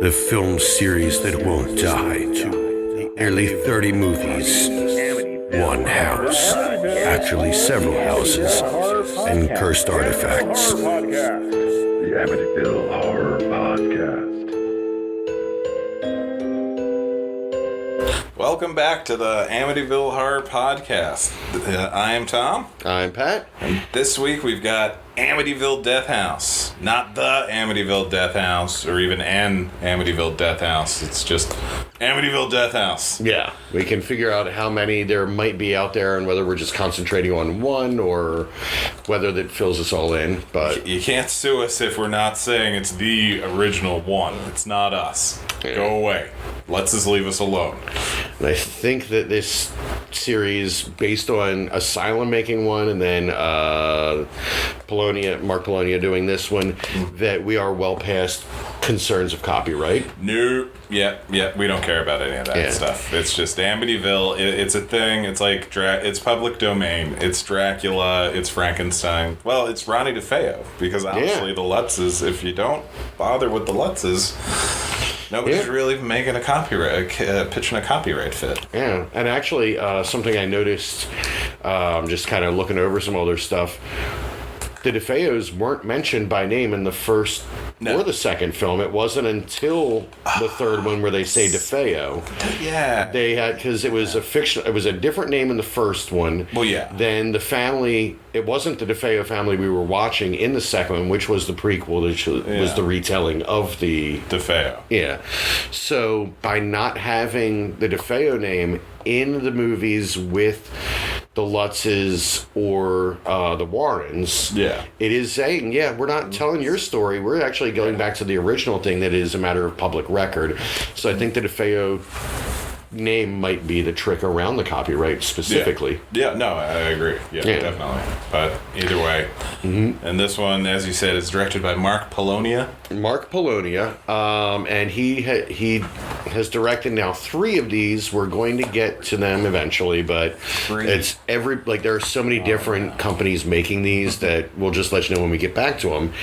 The film series that won't die. Nearly 30 movies, one house, actually several houses, and cursed artifacts. The Amityville Horror Podcast. Welcome back to the Amityville Horror Podcast. I am Tom. I'm Pat. And this week we've got Amityville Death House. Not the Amityville Death House, or even an Amityville Death House. It's just Amityville Death House. Yeah, we can figure out how many there might be out there and whether we're just concentrating on one or whether that fills us all in. But You can't sue us if we're not saying it's the original one. It's not us. Yeah. Go away. Let's just leave us alone. And I think that this series, based on Asylum making one and then Mark Palonia doing this one, that we are well past concerns of copyright. Nope. Yep. We don't care about any of that stuff. It's just Amityville. It's a thing. It's like it's public domain. It's Dracula. It's Frankenstein. Well, it's Ronnie DeFeo, because honestly, the Lutzes. If you don't bother with the Lutzes, nobody's really making a copyright, pitching a copyright fit. Yeah, and actually, something I noticed, just kind of looking over some other stuff. The DeFeos weren't mentioned by name in the first or the second film. It wasn't until the third one where they say DeFeo. Yeah, they had, because it was a fiction. It was a different name in the first one. Well, yeah. Then the family. It wasn't the DeFeo family we were watching in the second one, which was the prequel, which was the retelling of the DeFeo. Yeah. So by not having the DeFeo name in the movies with the Lutzes or the Warrens, it is saying, we're not telling your story. We're actually going back to the original thing that is a matter of public record. So I think the DeFeo name might be the trick around the copyright specifically. Yeah, no, I agree. Yeah, definitely. But either way, and this one, as you said, is directed by Mark Palonia. And he has directed now 3 of these. We're going to get to them eventually, but it's there are so many different companies making these that we'll just let you know when we get back to them.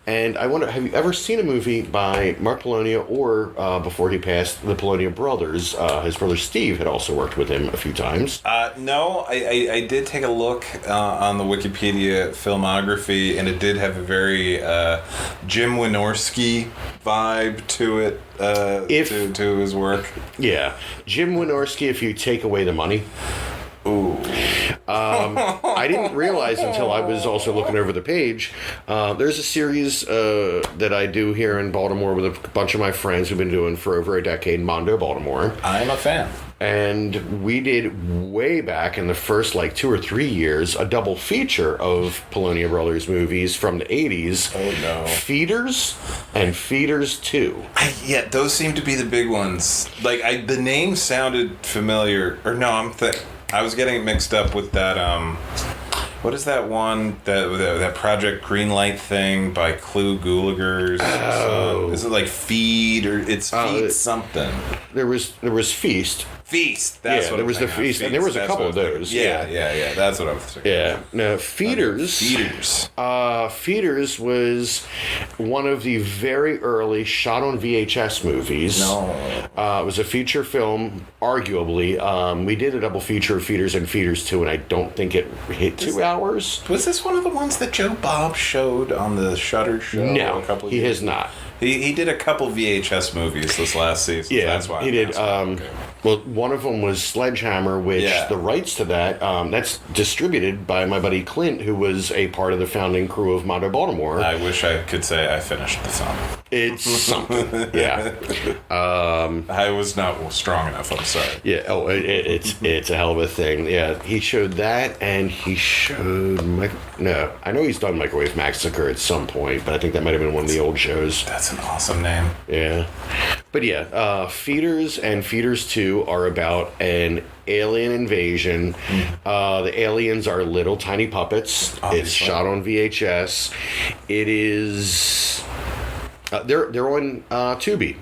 And I wonder, have you ever seen a movie by Mark Palonia or before he passed, the Palonia brothers? His brother Steve had also worked with him a few times. No, I did take a look on the Wikipedia filmography, and it did have a very Jim Wynorski vibe to it, to his work. Yeah. Jim Wynorski, if you take away the money. Ooh. I didn't realize until I was also looking over the page. There's a series that I do here in Baltimore with a bunch of my friends who've been doing for over a decade, Mondo Baltimore. I'm a fan. And we did way back in the first 2 or 3 years a double feature of Palonia Brothers movies from the 80s. Oh no. Feeders and Feeders 2. Those seem to be the big ones. The name sounded familiar. Or no, I was getting it mixed up with that, what is that one, that Project Greenlight thing by Clu Gulager's? Is it Feed, or it's Feed something? There was Feast. Feast. That's what there was the Feast, and there was a couple of those. Yeah. That's what I was thinking. Yeah. Now, Feeders. Feeders was one of the very early shot on VHS movies. No. It was a feature film, arguably. We did a double feature of Feeders and Feeders 2, and I don't think it hit 2 hours. Was this one of the ones that Joe Bob showed on the Shudder show? No, he has not. He did a couple VHS movies this last season. Yeah, that's why he did. Well, one of them was Sledgehammer, which the rights to that's distributed by my buddy Clint, who was a part of the founding crew of Mondo Baltimore. I wish I could say I finished the film. It's something, yeah. I was not strong enough, I'm sorry. Yeah, it's a hell of a thing. Yeah, he showed that, and he showed... I know he's done Microwave Massacre at some point, but I think that might have been one of the old shows. That's an awesome name. Yeah. But Feeders and Feeders 2 are about an alien invasion. The aliens are little tiny puppets. Obviously. It's shot on VHS. It is... they're on Tubi.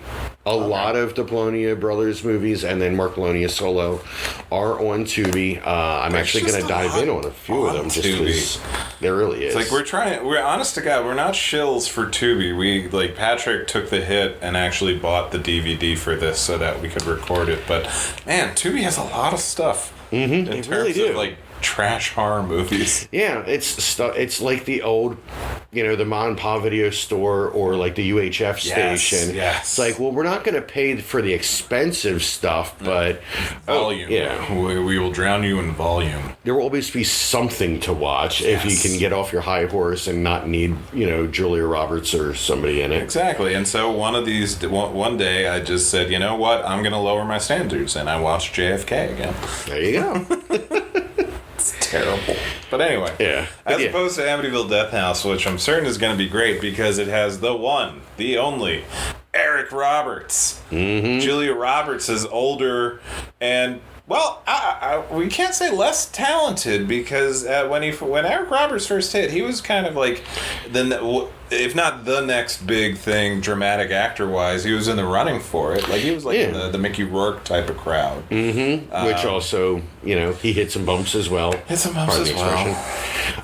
A lot of the Palonia brothers movies and then Mark Palonia solo are on Tubi. I'm actually going to dive in on a few of them just because there really is. It's like we're honest to God, we're not shills for Tubi. We, like, Patrick took the hit and actually bought the DVD for this so that we could record it. But, man, Tubi has a lot of stuff. In terms of, like, trash horror movies. Yeah, it's like the old, the mom and pop video store or like the UHF station. Yes. It's like, well, we're not going to pay for the expensive stuff, but volume. We will drown you in volume. There will always be something to watch if you can get off your high horse and not need, Julia Roberts or somebody in it. Exactly. And so one day I just said, you know what, I'm going to lower my standards, and I watched JFK again. There you go. It's terrible. But anyway, as opposed to Amityville Death House, which I'm certain is going to be great because it has the one, the only, Eric Roberts. Mm-hmm. Julia Roberts is older and, well, we can't say less talented because when Eric Roberts first hit, he was kind of like, if not the next big thing, dramatic actor-wise, he was in the running for it. Like, he was like in the Mickey Rourke type of crowd. Mm-hmm. Which also, he hit some bumps as well.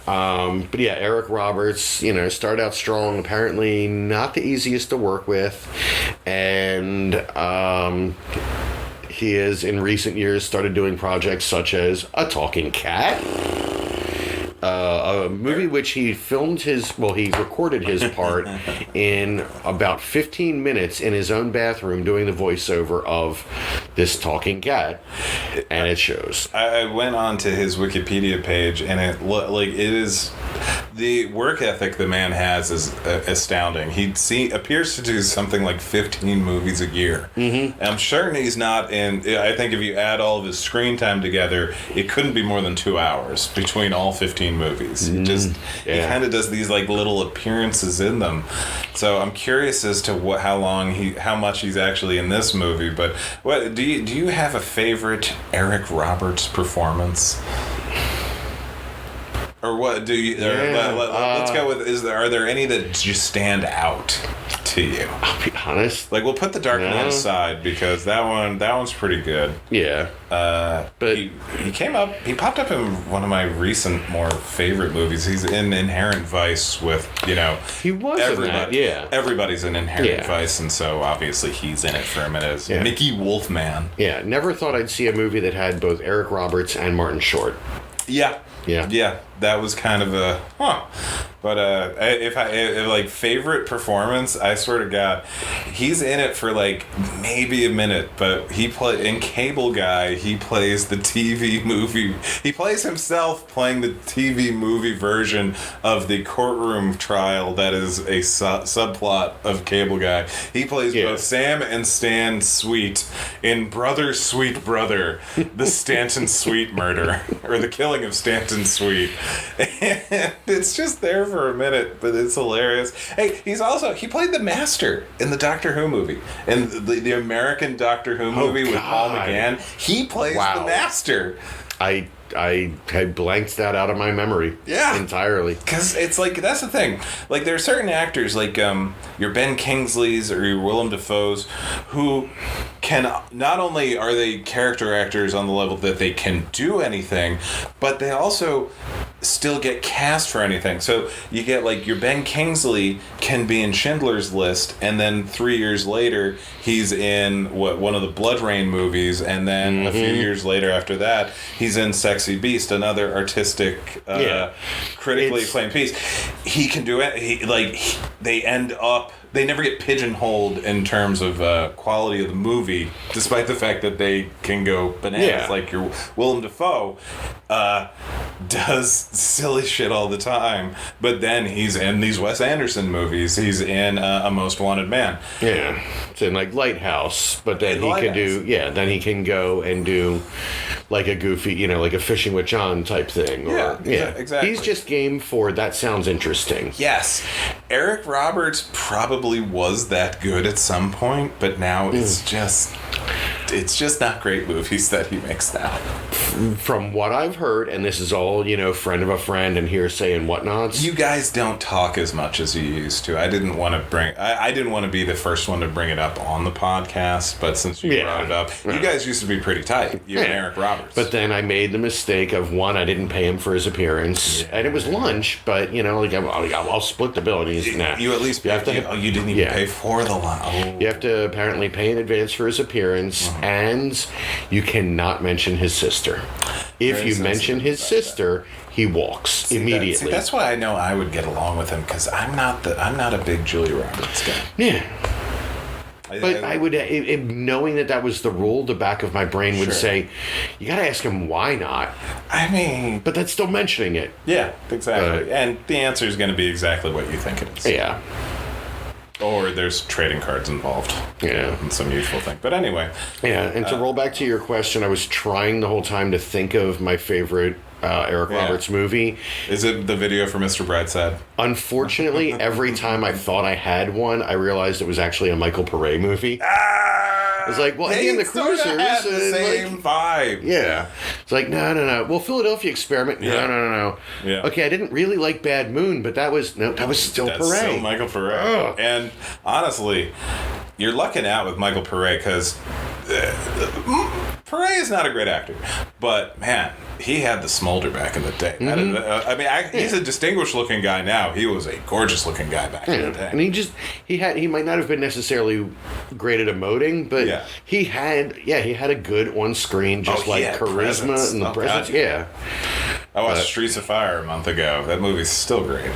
But yeah, Eric Roberts, started out strong, apparently not the easiest to work with. And he has, in recent years, started doing projects such as A Talking Cat, a movie which he recorded his part in about 15 minutes in his own bathroom doing the voiceover of this talking cat, and it shows. I went on to his Wikipedia page, and it is the work ethic the man has is astounding. He appears to do something like 15 movies a year. Mm-hmm. And I'm certain he's not in. I think if you add all of his screen time together, it couldn't be more than 2 hours between all 15 movies. He kind of does these like little appearances in them. So I'm curious as to how much he's actually in this movie. But what do you have a favorite Eric Roberts performance? Or what do you? Let's go with. Are there any that just stand out to you? I'll be honest. Like, we'll put The Dark Man aside because that one's pretty good. Yeah. But he popped up in one of my recent more favorite movies. He's in Inherent Vice with He was everybody. In that, yeah. Everybody's in Inherent Vice, and so obviously he's in it for a minute as Mickey Wolfman. Yeah. Never thought I'd see a movie that had both Eric Roberts and Martin Short. Yeah. Yeah, that was kind of a But if like favorite performance, I swear to God, he's in it for like maybe a minute. But in Cable Guy, he plays the TV movie. He plays himself playing the TV movie version of the courtroom trial that is a subplot of Cable Guy. He plays both Sam and Stan Sweet in Brother Sweet Brother, the Stanton Sweet murder, or the killing of Stanton Sweet. And it's just there for a minute, but it's hilarious. Hey, he played the Master in the Doctor Who movie. In the American Doctor Who movie with Paul McGann, he plays the Master. I had blanked that out of my memory. Yeah. Entirely. Because it's like, that's the thing. Like, there are certain actors, like your Ben Kingsleys or your Willem Dafoes, who can, not only are they character actors on the level that they can do anything, but they also still get cast for anything. So you get, like, your Ben Kingsley can be in Schindler's List, and then 3 years later, he's in one of the Blood Rain movies, and then a few years later after that, he's in Sexy Beast, another artistic, critically acclaimed piece. He can do it. They never get pigeonholed in terms of quality of the movie, despite the fact that they can go bananas. Yeah. Like your Willem Dafoe does silly shit all the time, but then he's in these Wes Anderson movies. He's in A Most Wanted Man. Yeah, it's in like Lighthouse, but then then he can go and do like a goofy, like a Fishing with John type thing. Exactly. He's just game for that sounds interesting. Yes. Eric Roberts probably was that good at some point, but now it's just not great movies that he makes now. from what I've heard, and this is all, friend of a friend and hearsay and whatnots. You guys don't talk as much as you used to. I didn't want to be the first one to bring it up on the podcast, but since you brought it up, you guys used to be pretty tight. You and Eric Roberts. But then I made the mistake of, one, I didn't pay him for his appearance, and it was lunch, but, I'll split the bill, and he's, nah. You at least paid, you didn't even pay for the lunch. Oh. You have to apparently pay in advance for his appearance, and you cannot mention his sister. If you mention his sister, he walks immediately. That's why I know I would get along with him, because I'm not a big Julia Roberts guy. Yeah. But I would, knowing that was the rule, the back of my brain would say, you got to ask him why not. I mean... But that's still mentioning it. Yeah, exactly. And the answer is going to be exactly what you think it is. Yeah. Or there's trading cards involved. Yeah. And some useful thing. But anyway. Yeah, and to roll back to your question, I was trying the whole time to think of my favorite Eric Roberts movie. Is it the video for Mr. Brightside? Unfortunately, every time I thought I had one, I realized it was actually a Michael Pare movie. I was like, well, Eddie and the Cruisers. Had the same vibe. Yeah. It's like, no. Well, Philadelphia Experiment. No. Yeah. Okay, I didn't really like Bad Moon, but that was still Pare. Still Michael Pare. Oh. And honestly, you're lucking out with Michael Pare, because Pare is not a great actor, but man, he had the smolder back in the day. Mm-hmm. He's a distinguished-looking guy now. He was a gorgeous-looking guy back in the day. And he might not have been necessarily great at emoting, but he had a good on-screen, charisma and the presence. God. Yeah. I watched Streets of Fire a month ago. That movie's still great.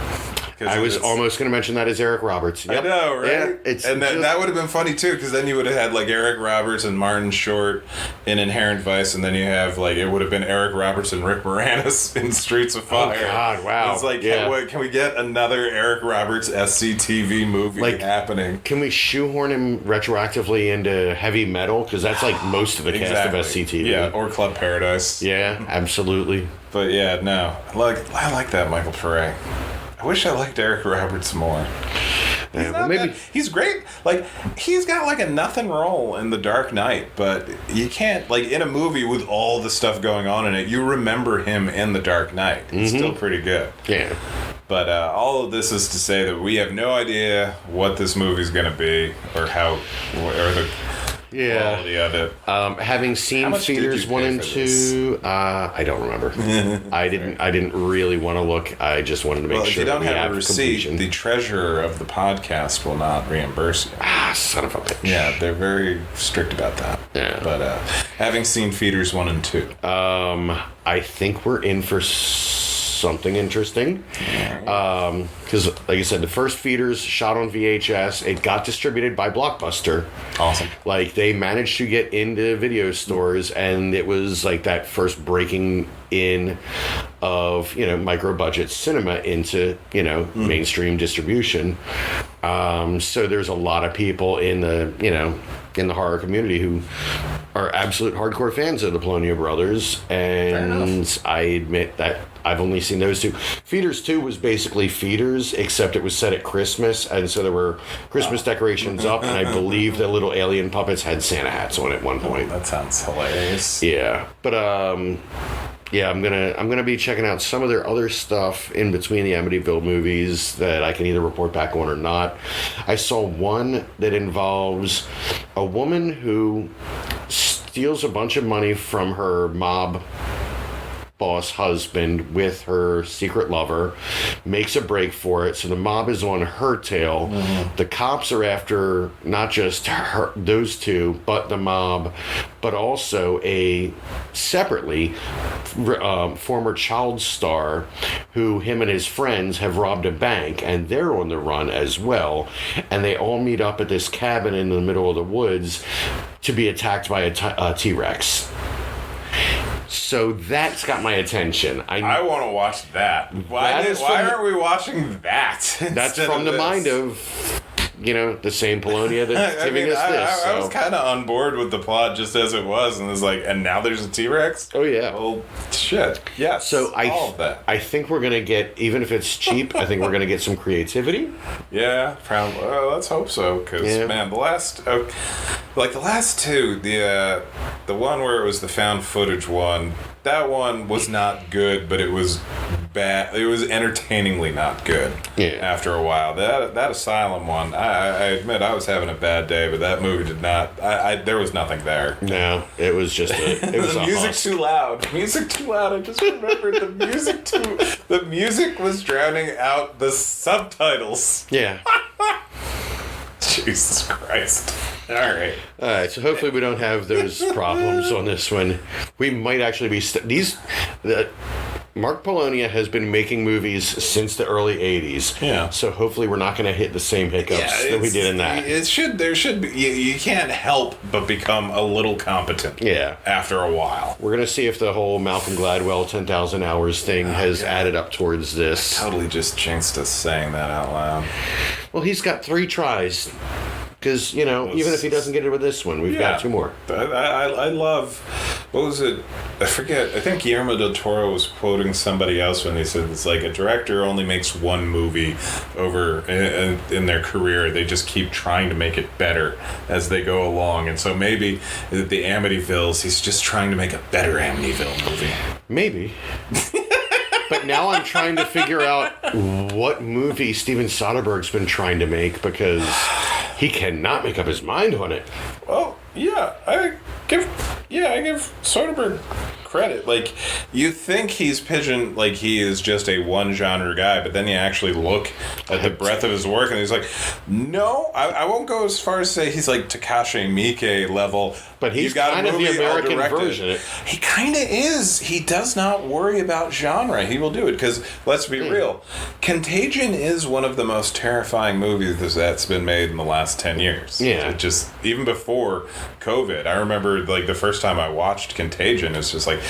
I was almost going to mention that as Eric Roberts. Yep. I know, right? Yeah, that would have been funny too, because then you would have had like Eric Roberts and Martin Short in Inherent Vice, and then you have it would have been Eric Roberts and Rick Moranis in Streets of Fire. Oh God! Wow! It's like, can we get another Eric Roberts SCTV movie happening? Can we shoehorn him retroactively into heavy metal? Because that's like most of the cast of SCTV. Yeah, or Club Paradise. Yeah, absolutely. But yeah, no, I like that Michael Pare. I wish I liked Eric Roberts more. He's great. He's got a nothing role in The Dark Knight, but you can't, in a movie with all the stuff going on in it, you remember him in The Dark Knight. He's still pretty good. Yeah. But all of this is to say that we have no idea what this movie's going to be, or the quality of it. Having seen Feeders 1 and 2, I don't remember. I didn't really want to look. I just wanted to make sure. If you don't have a receipt, completion. the treasurer of the podcast will not reimburse you. Son of a bitch. Yeah, they're very strict about that. Yeah. But having seen Feeders 1 and 2, I think we're in for something interesting, because like I said, the first Feeders shot on VHS. It got distributed by Blockbuster. Awesome. They managed to get into video stores, and it was that first breaking in of micro budget cinema into mainstream distribution. So there's a lot of people in the horror community who are absolute hardcore fans of the Palonia brothers, and I admit that I've only seen those two. Feeders 2 was basically Feeders, except it was set at Christmas, and so there were Christmas decorations up, and I believe the little alien puppets had Santa hats on at one point. That sounds hilarious. Yeah, but yeah, I'm gonna be checking out some of their other stuff in between the Amityville movies that I can either report back on or not. I saw one that involves a woman who steals a bunch of money from her mob boss husband with her secret lover, makes a break for it, so the mob is on her tail. The cops are after not just those two, but the mob, but also a separately former child star who him and his friends have robbed a bank, and they're on the run as well, and they all meet up at this cabin in the middle of the woods to be attacked by a T-Rex. So that's got my attention. I want to watch that. Why aren't we watching that? That's from the mind of, the same Palonia that's giving us this. I was kind of on board with the plot just as it was, and it's and now there's a T-Rex? Oh, yeah. Well, shit. Yes. So all of that. I think we're going to get, even if it's cheap, I think we're going to get some creativity. Yeah, probably. Well, let's hope so, because, man, the last two, the one where it was the found footage one, that one was not good, but it was bad. It was entertainingly not good. Yeah. After a while, that Asylum one, I admit I was having a bad day, but that movie did not. There was nothing there. No, it was just it was the a music husk. too loud. Music too loud. I just remembered the music was drowning out the subtitles. Yeah. Jesus Christ. All right. All right, so hopefully we don't have those problems on this one. We might actually be Mark Palonia has been making movies since the early 80s. Yeah. So hopefully we're not going to hit the same hiccups that we did in that. There should be. You can't help but become a little competent. Yeah. After a while. We're going to see if the whole Malcolm Gladwell 10,000 hours thing has added up towards this. Totally just jinxed us saying that out loud. Well, he's got 3 tries. Because, even if he doesn't get it with this one, we've got 2 more. I love, what was it? I forget. I think Guillermo del Toro was quoting somebody else when they said it's like a director only makes one movie over in their career. They just keep trying to make it better as they go along. And so maybe the Amityvilles, he's just trying to make a better Amityville movie. Maybe. But now I'm trying to figure out what movie Steven Soderbergh's been trying to make because he cannot make up his mind on it. Well, yeah, I give Soderbergh credit. Like, you think he's pigeon, like he is just a one genre guy, but then you actually look at the breadth of his work, and he's like, no, I won't go as far as say he's like Takashi Miike level. But he's kind of the American version. He kind of is. He does not worry about genre. He will do it because, let's be real, Contagion is one of the most terrifying movies that's been made in the last 10 years. Yeah. It just, even before COVID, I remember like the first time I watched Contagion, it's just like,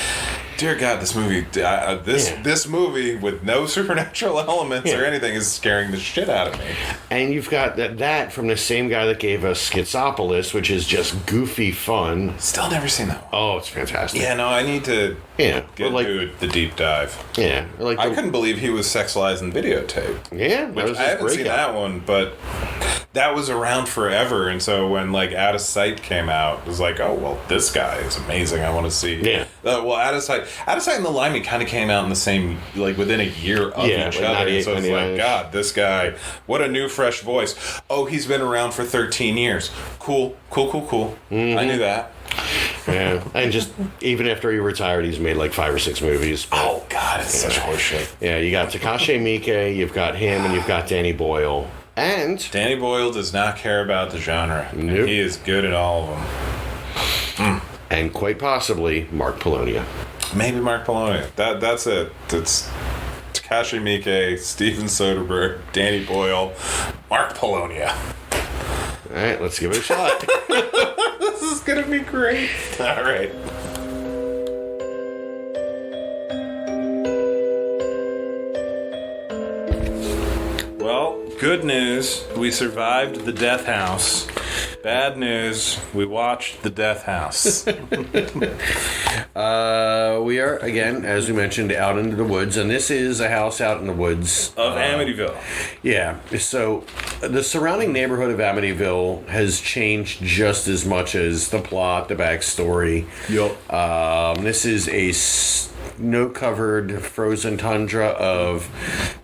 dear God, this movie, this movie with no supernatural elements or anything is scaring the shit out of me. And you've got that from the same guy that gave us Schizopolis, which is just goofy fun. Still never seen that one. Oh, it's fantastic. Yeah, no, I need to get to the deep dive. Yeah. I couldn't believe he was sexualized in videotape. Yeah, which I haven't seen that one, but that was around forever. And so when like Out of Sight came out, it was like, oh, well, this guy is amazing. I want to see. Yeah. Out of Sight and The Limey kind of came out in the same, like within a year of each other. And so it's like, God, this guy, what a new, fresh voice. Oh, he's been around for 13 years. Cool. Mm-hmm. I knew that. Yeah, and just even after he retired, he's made like 5 or 6 movies. But, oh God, it's such horseshit. Yeah, you got Takashi Miike, you've got him, and you've got Danny Boyle. And Danny Boyle does not care about the genre. Nope. And he is good at all of them. And quite possibly Mark Palonia. Maybe Mark Palonia. That's it. That's Takashi Miike, Steven Soderbergh, Danny Boyle, Mark Palonia. All right, let's give it a shot. This is gonna be great. All right. Well, good news, we survived the death house. Bad news, we watched the death house. We are, again, as we mentioned, out into the woods, and this is a house out in the woods. Of Amityville. Yeah, so the surrounding neighborhood of Amityville has changed just as much as the plot, the backstory. Yep. This is a snow-covered frozen tundra of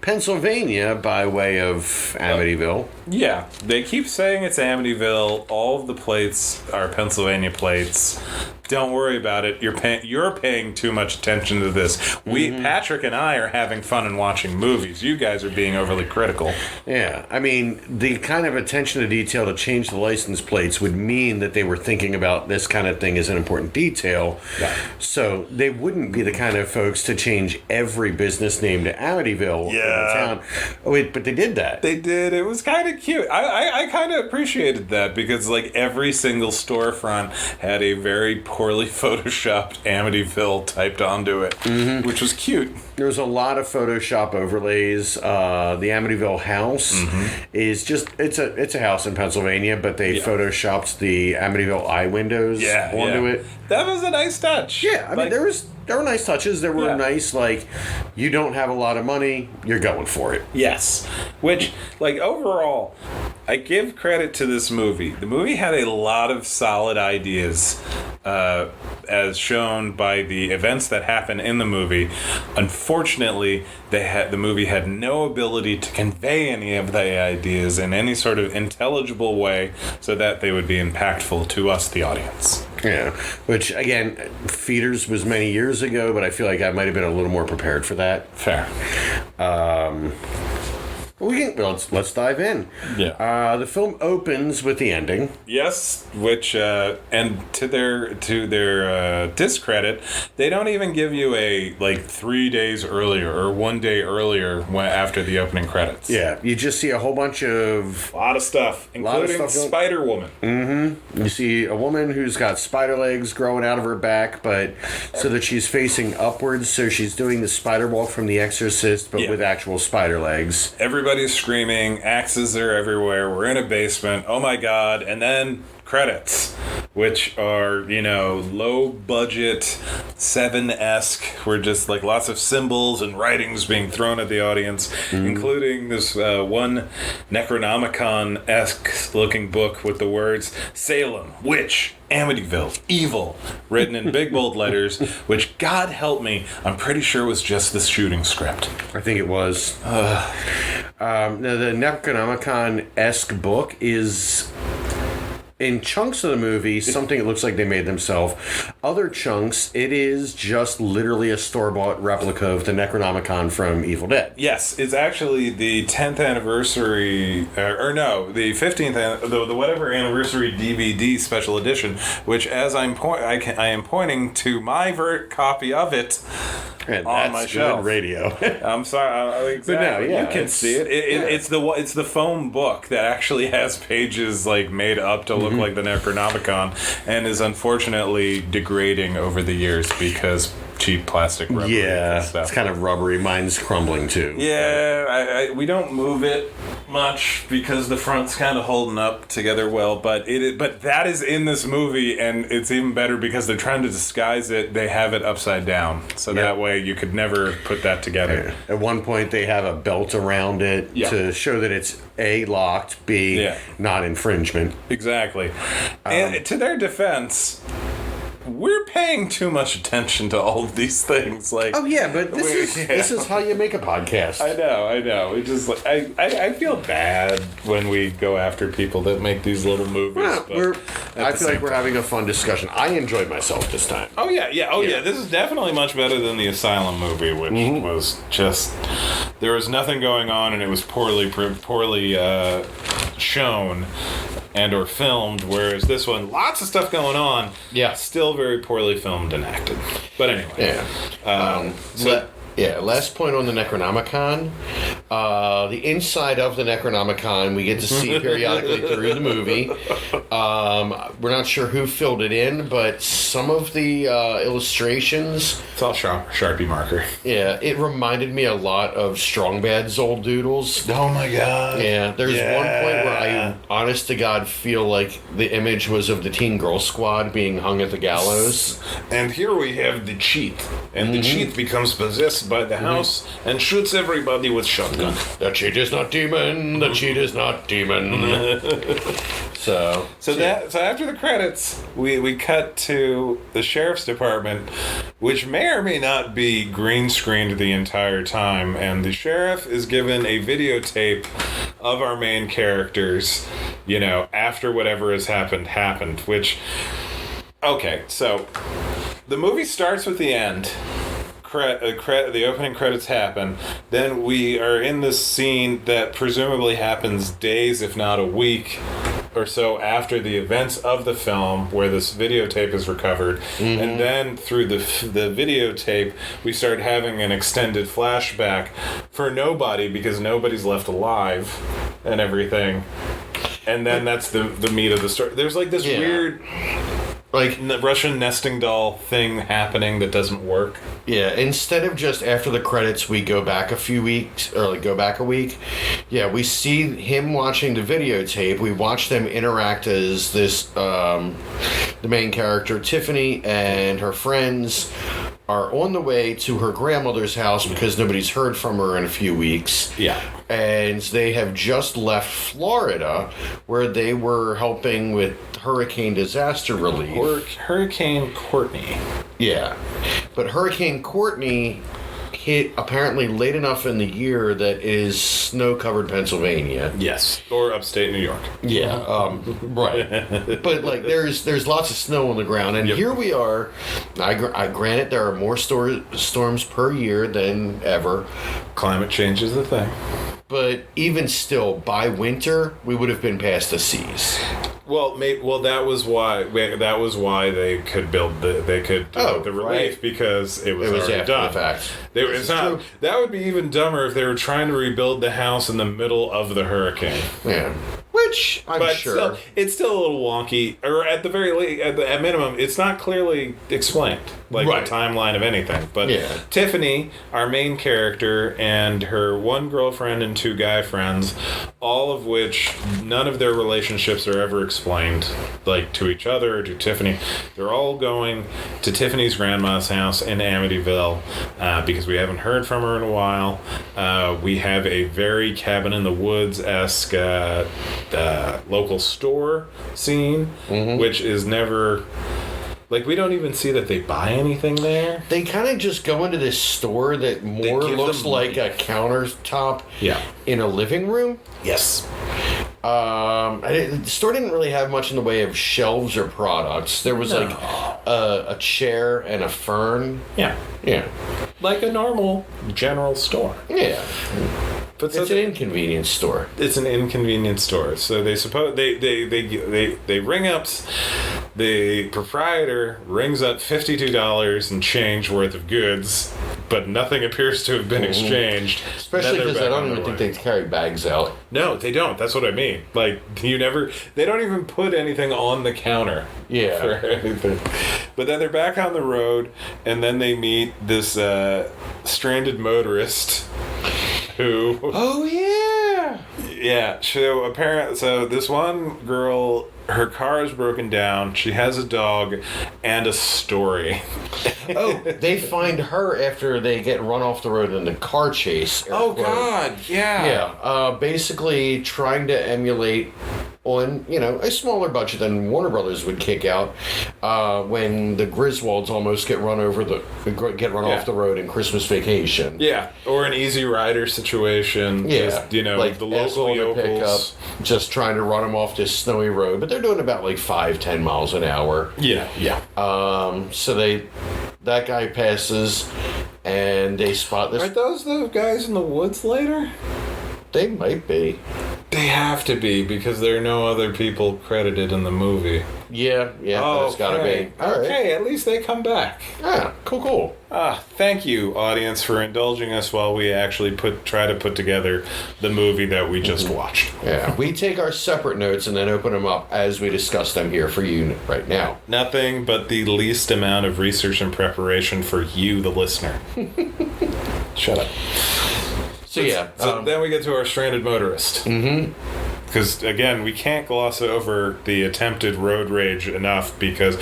Pennsylvania by way of Amityville. Yeah, they keep saying it's Amityville. All of the plates are Pennsylvania plates. Don't worry about it. You're paying too much attention to this. Patrick and I are having fun and watching movies. You guys are being overly critical. Yeah, I mean, the kind of attention to detail to change the license plates would mean that they were thinking about this kind of thing as an important detail. Yeah. So they wouldn't be the kind of folks to change every business name to Amityville in the town. Oh, wait, but they did that. They did. It was kind of cute. I kind of appreciated that because like every single storefront had a very poorly photoshopped Amityville typed onto it, which was cute. There was a lot of Photoshop overlays. The Amityville house is just it's a house in Pennsylvania, but they photoshopped the Amityville eye windows onto it. That was a nice touch. Yeah, I mean there were nice touches. There were nice, like, you don't have a lot of money, you're going for it. Yes. Which, like, overall, I give credit to this movie. The movie had a lot of solid ideas, as shown by the events that happen in the movie. Unfortunately, the movie had no ability to convey any of the ideas in any sort of intelligible way so that they would be impactful to us, the audience. Yeah, which, again, Feeders was many years ago, but I feel like I might have been a little more prepared for that. Fair. Let's dive in. Yeah. The film opens with the ending. Yes, which and to their discredit, they don't even give you a 3 days earlier or 1 day earlier after the opening credits. Yeah, you just see a whole bunch of A lot of stuff, including Spider Woman. Mm-hmm. You see a woman who's got spider legs growing out of her back, but so that she's facing upwards, so she's doing the spider walk from The Exorcist, but with actual spider legs. Everybody's screaming, axes are everywhere, we're in a basement, oh my god, and then credits, which are, low budget, Seven-esque, where just lots of symbols and writings being thrown at the audience, including this one Necronomicon-esque looking book with the words Salem, Witch, Amityville, Evil, written in big bold letters, which, God help me, I'm pretty sure was just the shooting script. I think it was. Now, the Necronomicon-esque book is, in chunks of the movie, something it looks like they made themselves. Other chunks, it is just literally a store-bought replica of the Necronomicon from Evil Dead. Yes, it's actually the 10th anniversary, the 15th, the whatever anniversary DVD special edition, which, as I am pointing to my copy of it And on my shelf. Good radio. I'm sorry, exactly. But no, yeah, you can see it. It's the foam book that actually has pages made up to look like the Necronomicon, and is unfortunately degrading over the years because cheap plastic rubber. Yeah, stuff. it's kind of rubbery. Mine's crumbling too. Yeah, we don't move it much because the front's kind of holding up together well, but that is in this movie, and it's even better because they're trying to disguise it. They have it upside down, so that way you could never put that together. At one point, they have a belt around it to show that it's A, locked, B, not infringement. Exactly. And to their defense, we're paying too much attention to all of these things. But this is how you make a podcast. I know. We just I feel bad when we go after people that make these little movies. Well, I feel like we're having a fun discussion. I enjoyed myself this time. Oh yeah. This is definitely much better than the Asylum movie, which was just, there was nothing going on and it was poorly shown and or filmed, whereas this one, lots of stuff going on, still very poorly filmed and acted. But anyway, last point on the Necronomicon. The inside of the Necronomicon we get to see periodically through the movie. We're not sure who filled it in, but some of the illustrations... It's all Sharpie marker. Yeah, it reminded me a lot of Strong Bad's old doodles. Oh my god. Yeah, there's one point where I, honest to God, feel like the image was of the Teen Girl Squad being hung at the gallows. And here we have the cheat. And the cheat becomes possessed by the house and shoots everybody with shotgun. The cheat is not demon. The cheat is not demon. So after the credits, we cut to the sheriff's department, which may or may not be green screened the entire time, and the sheriff is given a videotape of our main characters, after whatever has happened, which, okay, so the movie starts with the end. The opening credits happen. Then we are in this scene that presumably happens days, if not a week or so after the events of the film, where this videotape is recovered. And then through the videotape, we start having an extended flashback for nobody, because nobody's left alive and everything. And then that's the meat of the story. There's this weird... Russian nesting doll thing happening that doesn't work. Yeah, instead of just after the credits we go back a few weeks, or go back a week, we see him watching the videotape. We watch them interact as the main character, Tiffany, and her friends are on the way to her grandmother's house because nobody's heard from her in a few weeks. Yeah. And they have just left Florida, where they were helping with hurricane disaster relief. Hurricane Courtney. Yeah. But Hurricane Courtney hit apparently late enough in the year that is snow-covered Pennsylvania. Yes. Or upstate New York. Yeah, right. But like, there's lots of snow on the ground, and here we are. I granted there are more storms per year than ever. Climate change is a thing. But even still, by winter, we would have been past the seas. Well, that was why they could build the relief, right. because it was after already done. the fact. That would be even dumber if they were trying to rebuild the house in the middle of the hurricane. Yeah. Which I'm sure it's still a little wonky, or at the very least, at minimum, it's not clearly explained, like right. the timeline of anything. But yeah. Tiffany, our main character, and her one girlfriend and two guy friends, all of which none of their relationships are ever explained, like to each other or to Tiffany. They're all going to Tiffany's grandma's house in Amityville because we haven't heard from her in a while. We have a very cabin in the woods-esque local store scene, which is never... Like, we don't even see that they buy anything there. They kind of just go into this store that more looks like a countertop in a living room. Yes. The store didn't really have much in the way of shelves or products. There was like a chair and a fern. Yeah. Yeah. Like a normal general store. Yeah. But it's an inconvenience store. It's an inconvenience store. So they ring up. The proprietor rings up $52 and change worth of goods, but nothing appears to have been exchanged. Especially because I don't even think they carry bags out. No, they don't. That's what I mean. Like, they don't even put anything on the counter. Yeah. For anything. But then they're back on the road, and then they meet this stranded motorist who... Oh, yeah! Yeah. So this one girl... Her car is broken down. She has a dog and a story. Oh, they find her after they get run off the road in the car chase. Oh, God. Yeah. Yeah. Basically trying to emulate on, a smaller budget than Warner Brothers would kick out when the Griswolds almost get run off the road in Christmas Vacation. Yeah. Or an Easy Rider situation. Yeah. Just, like the local yokels. Just trying to run them off this snowy road. But they're doing about like 5-10 miles an hour. Yeah. Yeah. So that guy passes and they spot this. Are those the guys in the woods later? They might be. They have to be, because there are no other people credited in the movie. Yeah, that's gotta be. All right. At least they come back. Yeah, cool. Thank you, audience, for indulging us while we actually try to put together the movie that we just watched. Yeah, we take our separate notes and then open them up as we discuss them here for you right now. Nothing but the least amount of research and preparation for you, the listener. Shut up. So then we get to our stranded motorist. Mm-hmm. Because, again, we can't gloss over the attempted road rage enough, because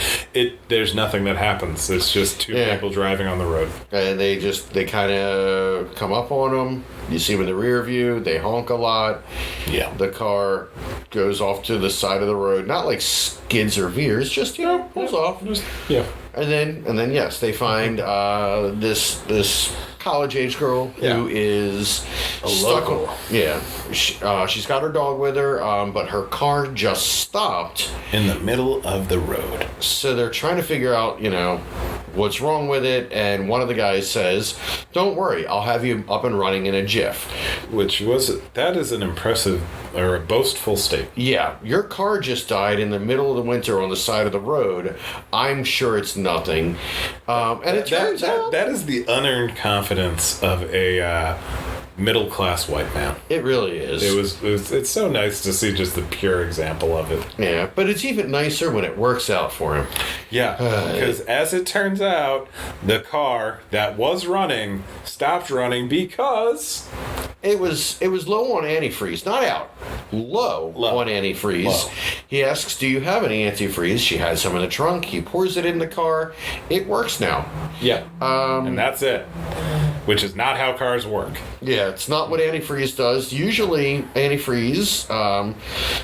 there's nothing that happens. It's just two people driving on the road. And they kind of come up on them. You see them in the rear view. They honk a lot. Yeah. The car goes off to the side of the road. Not like skids or veers, just, pulls off. Yeah. And then yes, they find this college-age girl who is stuck. She's got her dog with her, but her car just stopped in the middle of the road. So they're trying to figure out, what's wrong with it. And one of the guys says, "Don't worry, I'll have you up and running in a jiff." That is an impressive or a boastful statement. Yeah, your car just died in the middle of the winter on the side of the road. I'm sure it's nothing. And it turns out that is the unearned confidence of a middle-class white man. It really is. It's so nice to see just the pure example of it. Yeah, but it's even nicer when it works out for him. Yeah, because as it turns out, the car that was running stopped running because It was low on antifreeze, not out. Low on antifreeze. Low. He asks, "Do you have any antifreeze?" She has some in the trunk. He pours it in the car. It works now. Yeah. And that's it. Which is not how cars work. Yeah, it's not what antifreeze does. Usually, antifreeze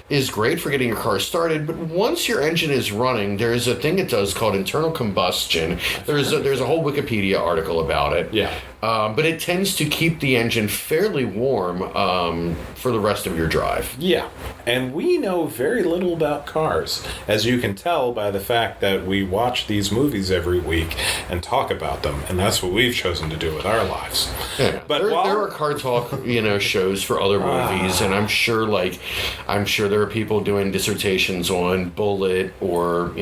is great for getting your car started, but once your engine is running, there's a thing it does called internal combustion. There's a whole Wikipedia article about it. Yeah. But it tends to keep the engine fairly warm for the rest of your drive. Yeah. And we know very little about cars, as you can tell by the fact that we watch these movies every week and talk about them, and that's what we've chosen to do with our lives. Yeah. But there are car talk, shows for other movies, and I'm sure there are people doing dissertations on Bullet or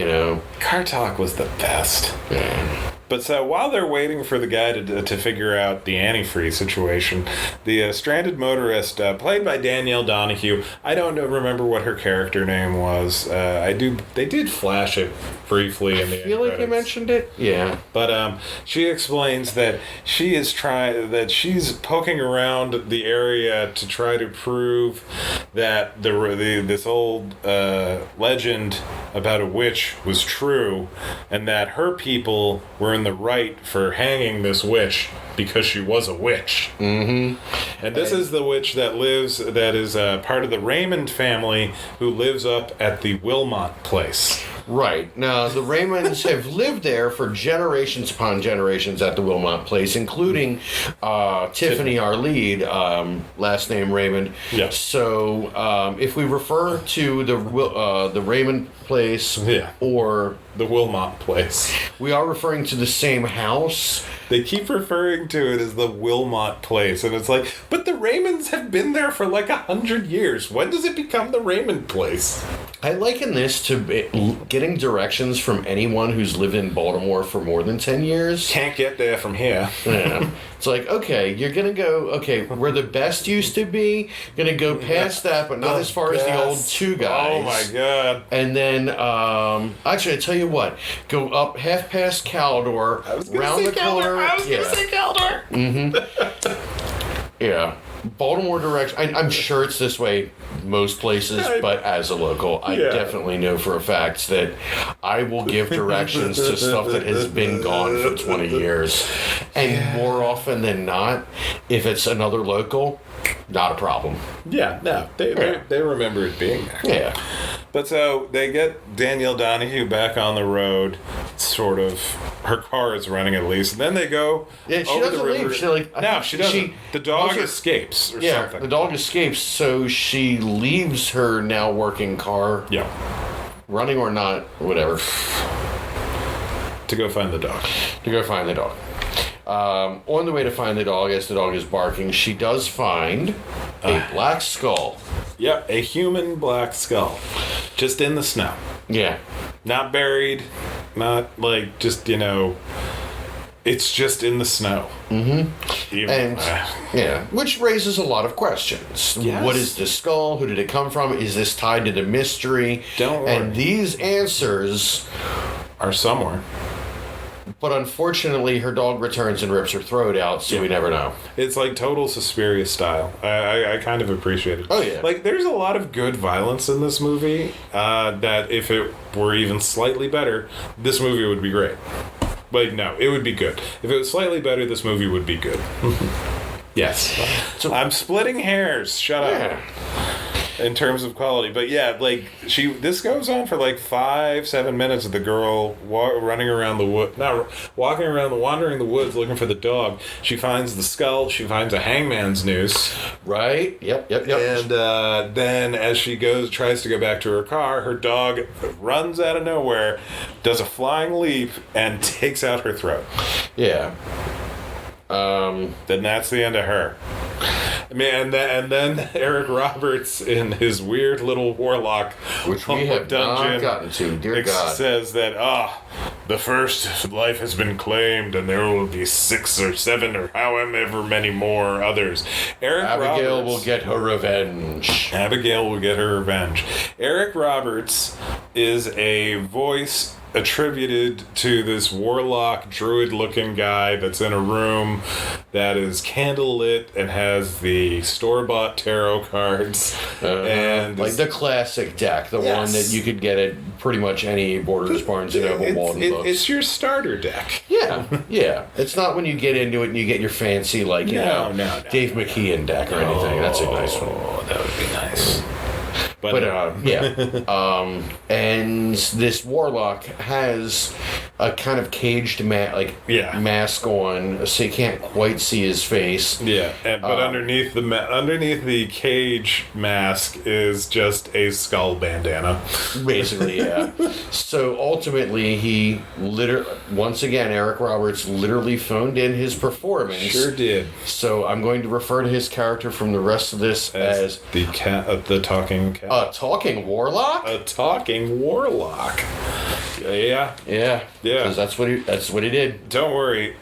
Car Talk was the best. Yeah. But so while they're waiting for the guy to figure out the antifreeze situation, the stranded motorist, played by Danielle Donahue, I don't remember what her character name was. They did flash it briefly in the I feel like they mentioned it. Yeah. But she explains that she's poking around the area to try to prove that this old legend about a witch was true, and that her people were in the right for hanging this witch because she was a witch. Mm-hmm. And this is the witch that is part of the Raymond family, who lives up at the Wilmot place. Right. Now, the Raymonds have lived there for generations upon generations at the Wilmot place, including Tiffany, our lead, last name Raymond. Yeah. So, if we refer to the Raymond place or the Wilmot place, we are referring to the same house. They keep referring to it as the Wilmot place, and it's like, but the Raymonds have been there for like 100 years. When does it become the Raymond place? I liken this to getting directions from anyone who's lived in Baltimore for more than 10 years. Can't get there from here. Yeah. It's like, okay, you're going to go, where the best used to be, going to go past that, but not as far as the old Two Guys. Oh my God. And then, actually, I tell you what, go up half past Caldor, round the corner. I was going to say Caldor. Mm-hmm. Yeah. Baltimore direction. I'm sure it's this way most places, but as a local, I definitely know for a fact that I will give directions to stuff that has been gone for 20 years. And more often than not, if it's another local, not a problem. Yeah, no, they remember it being there. Yeah. But so they get Danielle Donahue back on the road, sort of. Her car is running at least, and then they go. Yeah, she over doesn't the river. leave. She doesn't. The dog escapes or something. The dog escapes, so she leaves her now working car. Yeah. Running or not, whatever. To go find the dog. On the way to find the dog, as the dog is barking, she does find a black skull. Yep, a human black skull. Just in the snow. Yeah. Not buried, not like just, it's just in the snow. Mm-hmm. And, which raises a lot of questions. Yes. What is this skull? Who did it come from? Is this tied to the mystery? Don't worry. And these answers are somewhere. But unfortunately, her dog returns and rips her throat out, so we never know. It's like total Suspiria style. I kind of appreciate it. Oh, yeah. Like, there's a lot of good violence in this movie that if it were even slightly better, this movie would be great. Like, no, it would be good. If it was slightly better, this movie would be good. Yes. So, I'm splitting hairs. Shut up. In terms of quality, but this goes on for like 5-7 minutes of the girl running around the wood, wandering the woods looking for the dog. She finds the skull. She finds a hangman's noose. Right. Yep. And then as she tries to go back to her car, her dog runs out of nowhere, does a flying leap, and takes out her throat. Yeah. Then that's the end of her. And then Eric Roberts, in his weird little warlock, which we have not gotten to, dear God, says that the first life has been claimed, and there will be 6 or 7 or however many more others. Abigail will get her revenge. Eric Roberts is a voice attributed to this warlock druid-looking guy that's in a room that is candlelit and has the store-bought tarot cards and like the classic deck, the one that you could get at pretty much any Borders, Barnes and Noble, Walden books. It's your starter deck. Yeah. It's not when you get into it and you get your fancy like No. Dave McKeon deck or anything. That's a nice one. Oh, that would be nice. But and this warlock has a kind of caged mask on, so you can't quite see his face. Yeah, but underneath the cage mask is just a skull bandana. Basically, yeah. So ultimately, he once again, Eric Roberts literally phoned in his performance. Sure did. So I'm going to refer to his character from the rest of this as the talking cat. A talking warlock? A talking warlock. Yeah. Because that's what he did. Don't worry.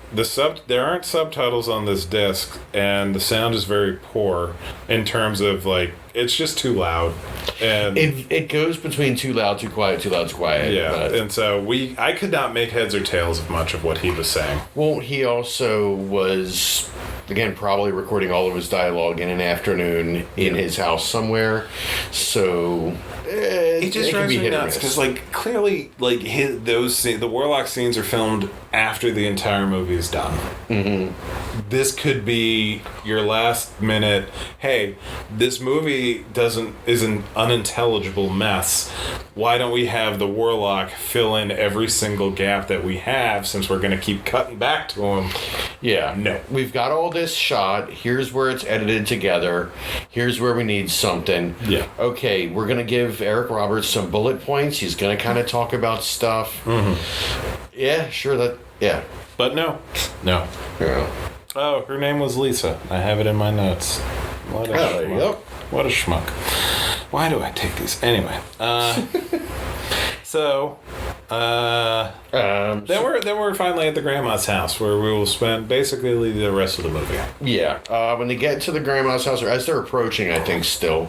There aren't subtitles on this disc, and the sound is very poor in terms of it's just too loud. And it goes between too loud, too quiet, too loud, too quiet. Yeah, and so I could not make heads or tails of much of what he was saying. Well, he also was, again, probably recording all of his dialogue in an afternoon in his house somewhere. So it just drives me nuts because, clearly, the warlock scenes are filmed after the entire movie is done. Mm-hmm. This could be your last minute. Hey, this movie is an unintelligible mess. Why don't we have the warlock fill in every single gap that we have, since we're going to keep cutting back to him? Yeah. No. We've got all this shot. Here's where it's edited together. Here's where we need something. Yeah. Okay, we're going to give Eric Roberts some bullet points. He's going to kind of talk about stuff. Mm-hmm. Yeah, sure. But no. Yeah. Oh, her name was Lisa. I have it in my notes. What a schmuck. There you go. What a schmuck. Why do I take these? Anyway. Then we're finally at the grandma's house, where we will spend basically the rest of the movie. Yeah. When they get to the grandma's house, or as they're approaching, I think still,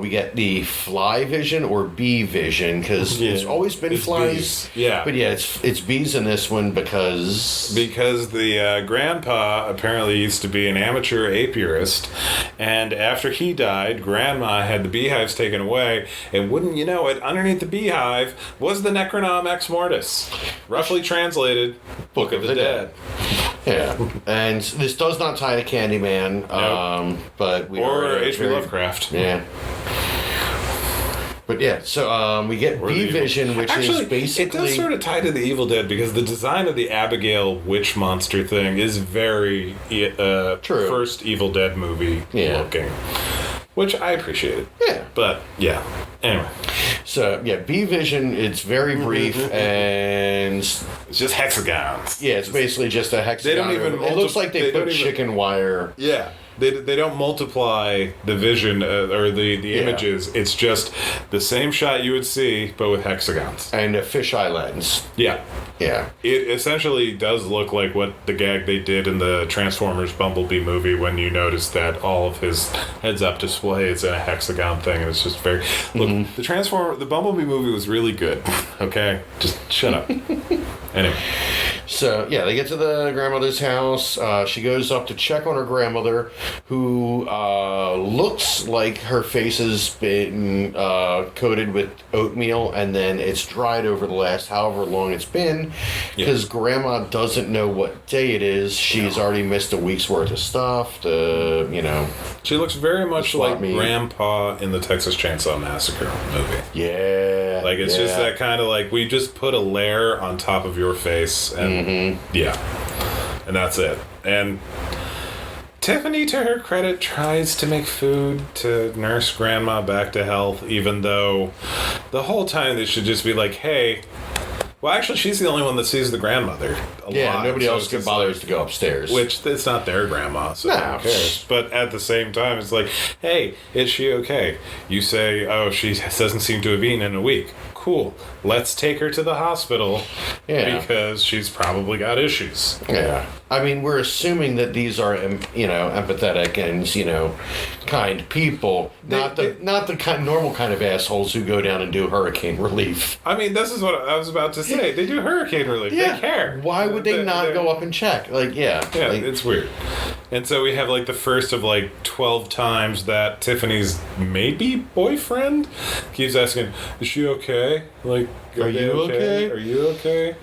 we get the fly vision or bee vision, because it's always been flies. Bees. Yeah. But yeah, it's bees in this one because the grandpa apparently used to be an amateur apiarist, and after he died, grandma had the beehives taken away, and wouldn't you know it, underneath the beehive was the Necronom Ex Mortis, roughly translated Book of the Dead. Yeah, and this does not tie to Candyman, but or H.P. Lovecraft. Yeah. But yeah, so we get B-Vision, which is basically... it does sort of tie to the Evil Dead, because the design of the Abigail witch monster thing is very true. First Evil Dead movie looking, which I appreciated. Yeah. But, yeah. Anyway. So, yeah, B-Vision, it's very brief, and... It's just hexagons. Yeah, it's basically just a hexagon. They don't even... It looks like they put chicken wire... Yeah. They don't multiply the vision or the images. It's just the same shot you would see, but with hexagons. And a fisheye lens. Yeah. Yeah. It essentially does look like what the gag they did in the Transformers Bumblebee movie, when you notice that all of his heads-up display is a hexagon thing, and it's just very... Look, the Bumblebee movie was really good, okay? Just shut up. Anyway. So, yeah, they get to the grandmother's house. She goes up to check on her grandmother, who looks like her face has been coated with oatmeal, and then it's dried over the last however long it's been, because grandma doesn't know what day it is. She's already missed a week's worth of stuff. She looks very much like Grandpa in the Texas Chainsaw Massacre movie. Yeah. Like, it's just that kind of we just put a layer on top of your face, and and that's it. And Tiffany, to her credit, tries to make food to nurse Grandma back to health, even though the whole time they should just be like, hey... Well, actually, she's the only one that sees the grandmother a lot. Nobody else bothers to go upstairs. Which, it's not their grandma, so who cares? But at the same time, it's like, hey, is she okay? You say, oh, she doesn't seem to have eaten in a week. cool. Let's take her to the hospital because she's probably got issues. Yeah. I mean, we're assuming that these are, empathetic and, kind people, not the normal kind of assholes who go down and do hurricane relief. I mean, this is what I was about to say. They do hurricane relief. Yeah. They care. Why would they not go up and check? Yeah, it's weird. And so we have, the first of, 12 times that Tiffany's maybe boyfriend keeps asking, is she okay? Are you okay? Are you okay?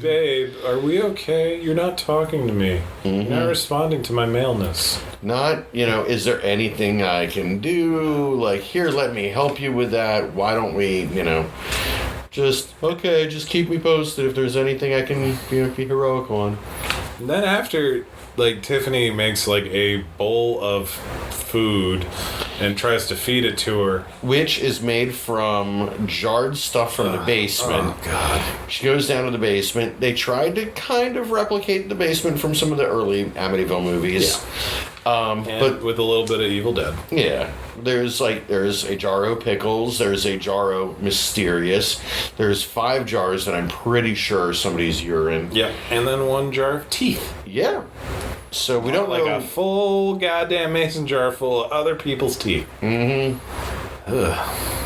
Babe, are we okay? You're not talking to me. You're not responding to my maleness. Not, is there anything I can do? Here, let me help you with that. Why don't we, just keep me posted if there's anything I can be heroic on. And then after, Tiffany makes, a bowl of food and tries to feed it to her. Which is made from jarred stuff from the basement. Oh, God. She goes down to the basement. They tried to kind of replicate the basement from some of the early Amityville movies. Yeah. But with a little bit of Evil Dead. Yeah. There's a jar of pickles. There's a jar of Mysterious. There's 5 jars that I'm pretty sure somebody's urine. Yeah. And then 1 jar of teeth. Yeah. So we don't know. A full goddamn mason jar full of other people's teeth. Mm-hmm. Ugh.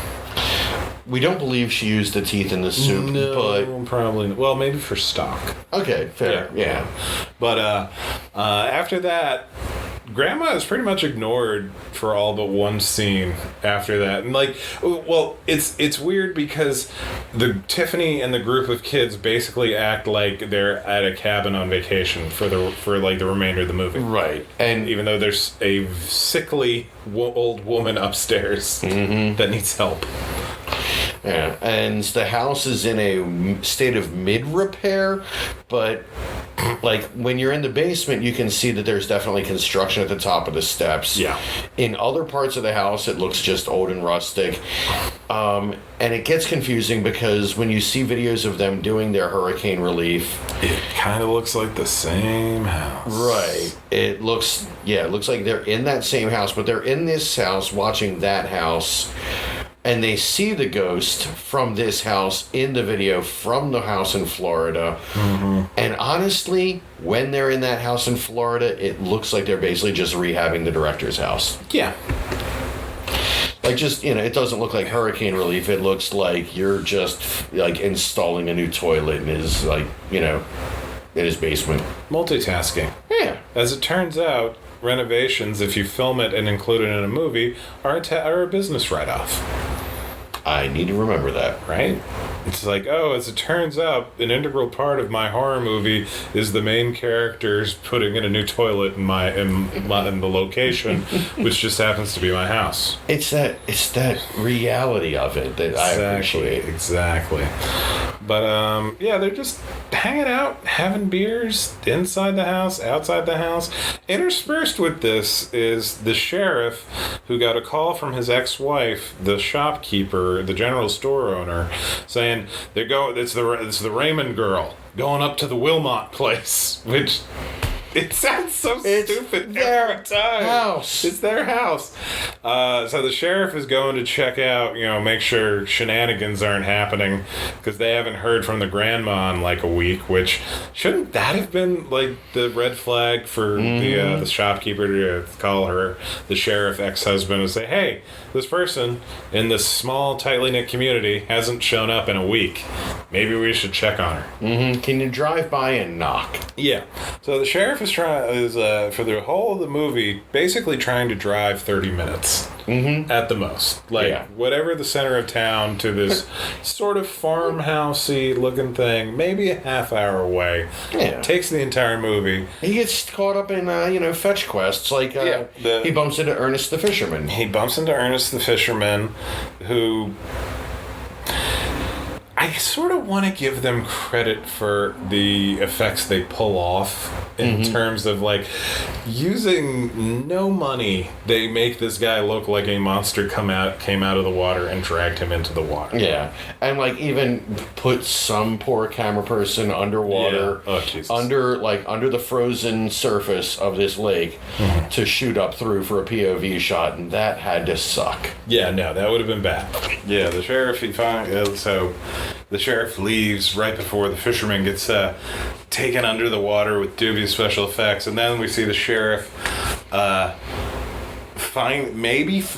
We don't believe she used the teeth in the soup, but probably. Well, maybe for stock. Okay, fair. Yeah. But after that, Grandma is pretty much ignored for all but one scene after that. And it's weird because the Tiffany and the group of kids basically act like they're at a cabin on vacation for the remainder of the movie. Right. And even though there's a sickly old woman upstairs that needs help. Yeah, and the house is in a state of mid-repair, but when you're in the basement, you can see that there's definitely construction at the top of the steps. Yeah. In other parts of the house, it looks just old and rustic. And it gets confusing because when you see videos of them doing their hurricane relief, it kind of looks like the same house. Right. It looks like they're in that same house, but they're in this house watching that house. And they see the ghost from this house in the video from the house in Florida. Mm-hmm. And honestly, when they're in that house in Florida, it looks like they're basically just rehabbing the director's house. Yeah. It doesn't look like hurricane relief. It looks like you're just, installing a new toilet in his, in his basement. Multitasking. Yeah. As it turns out, renovations, if you film it and include it in a movie, are a business write-off. I need to remember that. Right? It's as it turns out, an integral part of my horror movie is the main characters putting in a new toilet in the location, which just happens to be my house. It's that reality of it that I appreciate. Exactly. But they're just hanging out, having beers inside the house, outside the house. Interspersed with this is the sheriff who got a call from his ex-wife, the shopkeeper, the general store owner, saying it's the Raymond girl going up to the Wilmot place, which it sounds so stupid every time. House. It's their house. So the sheriff is going to check out, make sure shenanigans aren't happening because they haven't heard from the grandma in a week, which shouldn't that have been the red flag for the shopkeeper to call her, the sheriff ex-husband, and say, hey, this person in this small, tightly knit community hasn't shown up in a week. Maybe we should check on her. Mm-hmm. Can you drive by and knock? Yeah. So the sheriff is for the whole of the movie basically trying to drive 30 minutes at the most. Whatever the center of town to this sort of farmhousey looking thing, maybe a half hour away. Yeah. Takes the entire movie. He gets caught up in fetch quests he bumps into Ernest the Fisherman. He bumps into Ernest the Fisherman, who I sort of want to give them credit for the effects they pull off in terms of, like, using no money. They make this guy look like a monster came out of the water and dragged him into the water. Yeah. And, like, even put some poor camera person underwater, under the frozen surface of this lake to shoot up through for a POV shot, and that had to suck. Yeah, no, that would have been bad. Yeah, the sheriff, the sheriff leaves right before the fisherman gets taken under the water with dubious special effects, and then we see the sheriff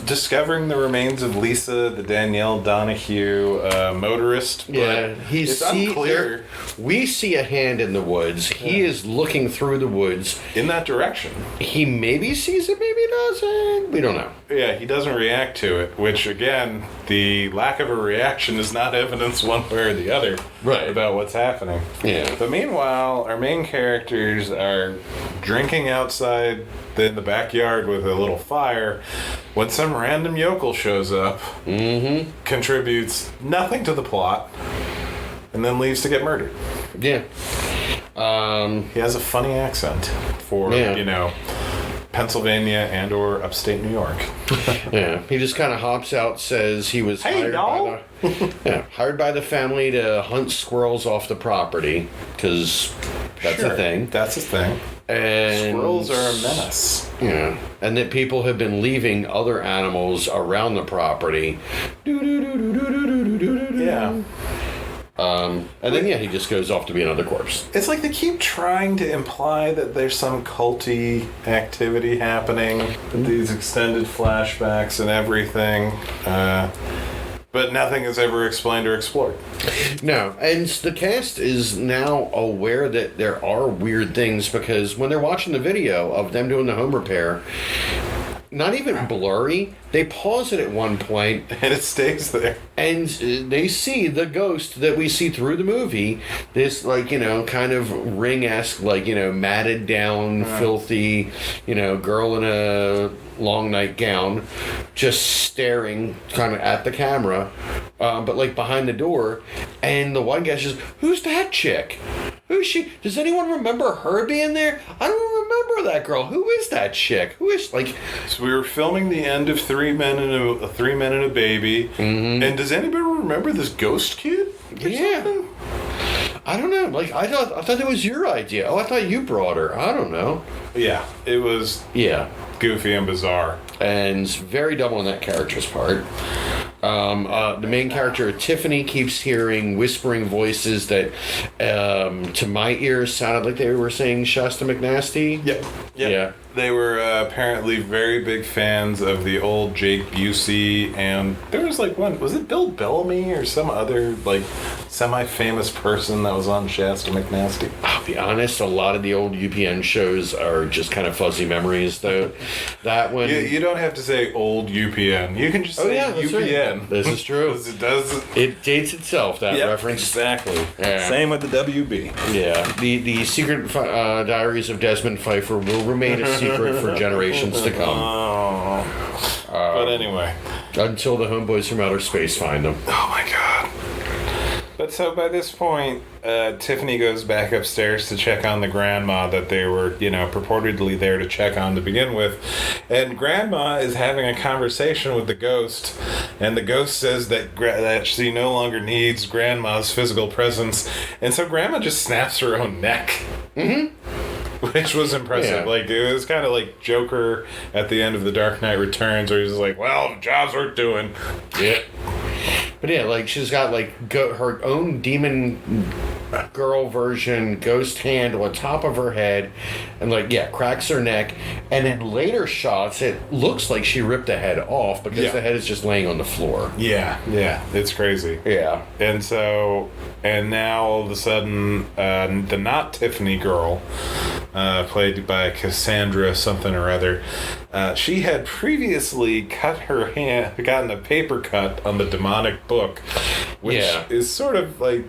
discovering the remains of Lisa, the Danielle Donahue motorist. Yeah, it's unclear. We see a hand in the woods. He is looking through the woods in that direction. He maybe sees it, maybe doesn't. We don't know. Yeah, he doesn't react to it, which, again, the lack of a reaction is not evidence one way or the other about what's happening. Yeah. But meanwhile, our main characters are drinking outside in the backyard with a little fire when some random yokel shows up, contributes nothing to the plot, and then leaves to get murdered. Yeah. He has a funny accent for, Pennsylvania and or upstate New York. Yeah, he just kind of hops out, says he was hired by the family to hunt squirrels off the property, because that's a thing. That's a thing. And squirrels are a menace. Yeah, and that people have been leaving other animals around the property. Yeah. And then, he just goes off to be another corpse. It's like they keep trying to imply that there's some culty activity happening, these extended flashbacks and everything, but nothing is ever explained or explored. No, and the cast is now aware that there are weird things, because when they're watching the video of them doing the home repair, not even blurry, they pause it at one point and it stays there, and they see the ghost that we see through the movie, this kind of Ring-esque, matted down, filthy, girl in a long nightgown, just staring kind of at the camera, but behind the door, and the one guy says, "Who's that chick? Who's she? Does anyone remember her being there? I don't remember that girl. Who is that chick? Who is So we were filming the end of Three Men and a Baby, and does anybody remember this ghost kid? Something? I don't know. I thought that was your idea. Oh, I thought you brought her. I don't know. Yeah, it was. Yeah, goofy and bizarre, and very dumb on that character's part. The main character, Tiffany, keeps hearing whispering voices that, to my ears, sounded like they were saying Shasta McNasty. Yep. Yeah. They were apparently very big fans of the old Jake Busey, and there was was it Bill Bellamy or some other semi-famous person that was on Shasta McNasty? I'll be honest, a lot of the old UPN shows are just kind of fuzzy memories, though. That one... You don't have to say old UPN. You can just say UPN. Right. This is true. It dates itself, that reference. Exactly. Yeah. Same with the WB. Yeah. The Secret Diaries of Desmond Pfeiffer will remain a secret for generations to come. But anyway. Until the homeboys from outer space find them. Oh my god. But so by this point, Tiffany goes back upstairs to check on the grandma that they were, purportedly there to check on to begin with. And grandma is having a conversation with the ghost. And the ghost says that she no longer needs grandma's physical presence. And so grandma just snaps her own neck. Mm-hmm. Which was impressive. Yeah. It was kind of like Joker at the end of The Dark Knight Returns, where he's just like, well, the job's worth doing. Yeah. But yeah, she's got her own demon girl version ghost hand on top of her head, and cracks her neck, and in later shots it looks like she ripped the head off because the head is just laying on the floor. Yeah, it's crazy. Yeah. And now all of a sudden the not Tiffany girl, played by Cassandra something or other, she had previously gotten a paper cut on the demonic book, which is sort of like,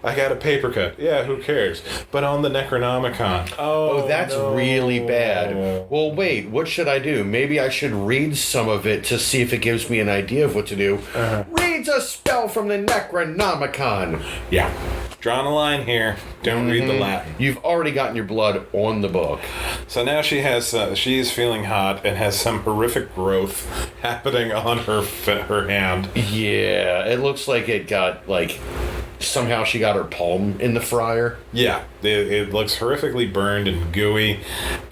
I got a paper cut. Yeah, who cares? But on the Necronomicon. Oh, that's really bad. Well, wait, what should I do? Maybe I should read some of it to see if it gives me an idea of what to do. Read needs a spell from the Necronomicon. Yeah. Drawing a line here. Don't read the Latin. You've already gotten your blood on the book. So now she's feeling hot and has some horrific growth happening on her hand. Yeah, it looks like it got, like, somehow she got her palm in the fryer. Yeah, it looks horrifically burned and gooey.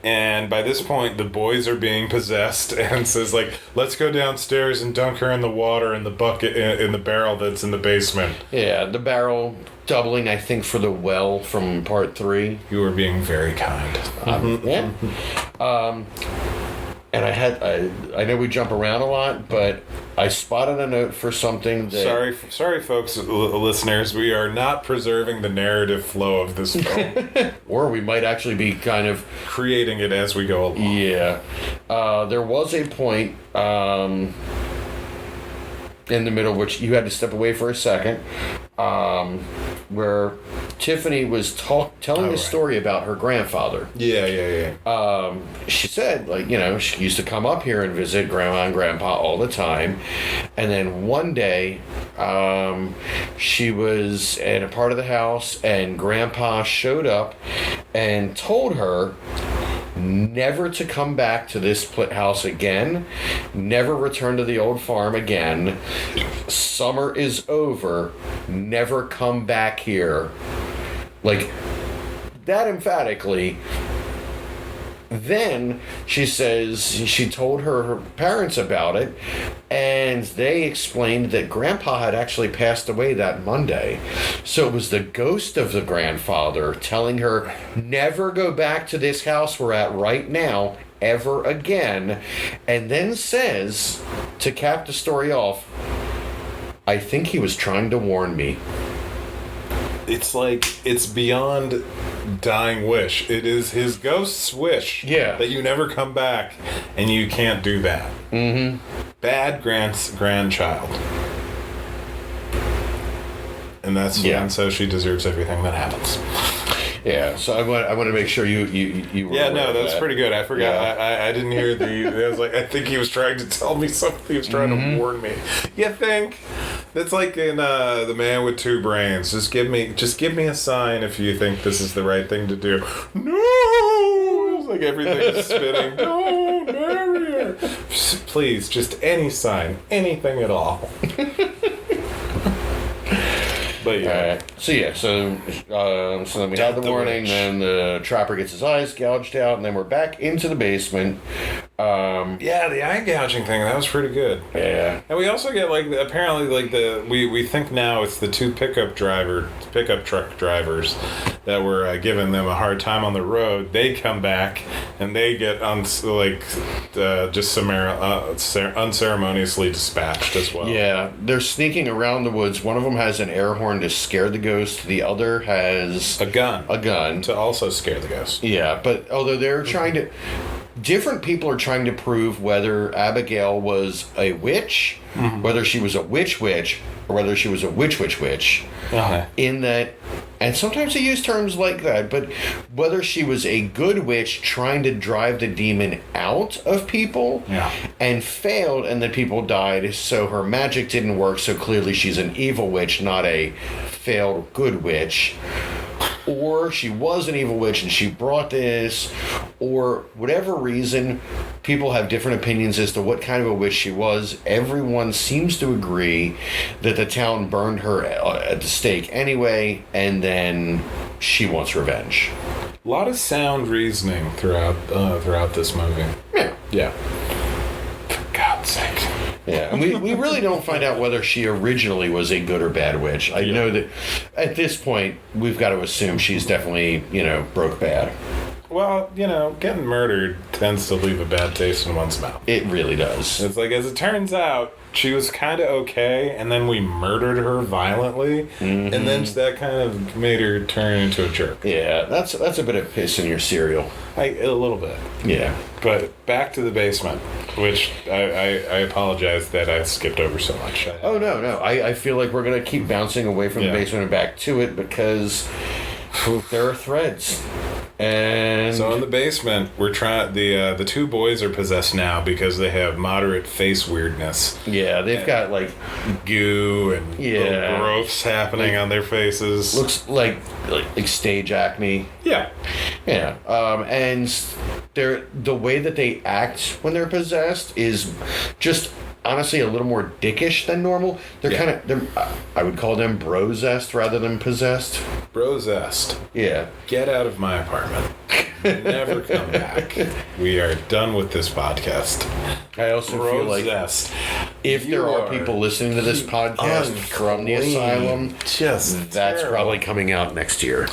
And by this point, the boys are being possessed and says, like, let's go downstairs and dunk her in the water in the bucket, in the barrel that's in the basement. Yeah, the barrel doubling, I think, for the well from part 3. You were being very kind. Yeah. And I know we jump around a lot, but I spotted a note for something that... Sorry, folks, listeners. We are not preserving the narrative flow of this film. Or we might actually be kind of... creating it as we go along. Yeah. There was a point in the middle, which you had to step away for a second, where Tiffany was telling a story about her grandfather. Yeah. She said, like, you know, she used to come up here and visit Grandma and Grandpa all the time. And then one day, she was in a part of the house and Grandpa showed up and told her never to come back to this house again, never return to the old farm again. Summer is over, never come back here. Like, that emphatically. Then she says she told her parents about it, and they explained that Grandpa had actually passed away that Monday. So it was the ghost of the grandfather telling her, never go back to this house we're at right now ever again. And then says, to cap the story off, I think he was trying to warn me. It's like, it's beyond dying wish. It is his ghost's wish. Yeah. That you never come back, and you can't do that. Mm-hmm. Bad grandchild. And that's and so she deserves everything that happens. Yeah, so I want to make sure you were yeah, aware no, of that's that. pretty good. I forgot. Yeah. I didn't hear I was like, I think he was trying to tell me something. He was trying to warn me. You think? That's like in The Man with Two Brains. Just give me a sign if you think this is the right thing to do. No! It's like everything is spinning. Don't marry her. Please, just any sign. Anything at all. But yeah. So then we had the warning, witch. then the trapper gets his eyes gouged out, and then we're back into the basement. Yeah, the eye gouging thing, that was pretty good. Yeah. And we also get, like, apparently, like, we think now it's the two pickup truck drivers that were giving them a hard time on the road. They come back, and they get, just unceremoniously dispatched as well. Yeah, they're sneaking around the woods. One of them has an air horn to scare the ghost. The other has... A gun. To also scare the ghost. Yeah, but although they're trying to... Different people are trying to prove whether Abigail was a witch, whether she was a witch, or whether she was a witch. Okay. In that, and sometimes they use terms like that, but whether she was a good witch trying to drive the demon out of people and failed and the people died, so her magic didn't work, so clearly she's an evil witch, not a failed good witch. Or she was an evil witch and she brought this, or whatever reason, people have different opinions as to what kind of a witch she was. Everyone seems to agree that the town burned her at the stake anyway, and then she wants revenge. A lot of sound reasoning throughout this movie. Yeah. For God's sake. Yeah, and we really don't find out whether she originally was a good or bad witch. I know that at this point, we've got to assume she's definitely, broke bad. Well, getting murdered tends to leave a bad taste in one's mouth. It really does. It's like, as it turns out, she was kind of okay, and then we murdered her violently, and then that kind of made her turn into a jerk. Yeah, that's a bit of piss in your cereal. A little bit. Yeah. But back to the basement, which I apologize that I skipped over so much. Oh, no. I feel like we're going to keep bouncing away from the basement and back to it because there are threads. And so in the basement, we're trying. The two boys are possessed now because they have moderate face weirdness. Yeah, they've got like goo and little growths happening on their faces. Looks like stage acne. Yeah, yeah. And the way that they act when they're possessed is just honestly a little more dickish than normal. They're I would call them bro-zest rather than possessed. Bro-zest. Yeah. Get out of my apartment. Never come back. We are done with this podcast. I also feel like if there are people listening to this podcast from the asylum, that's probably coming out next year.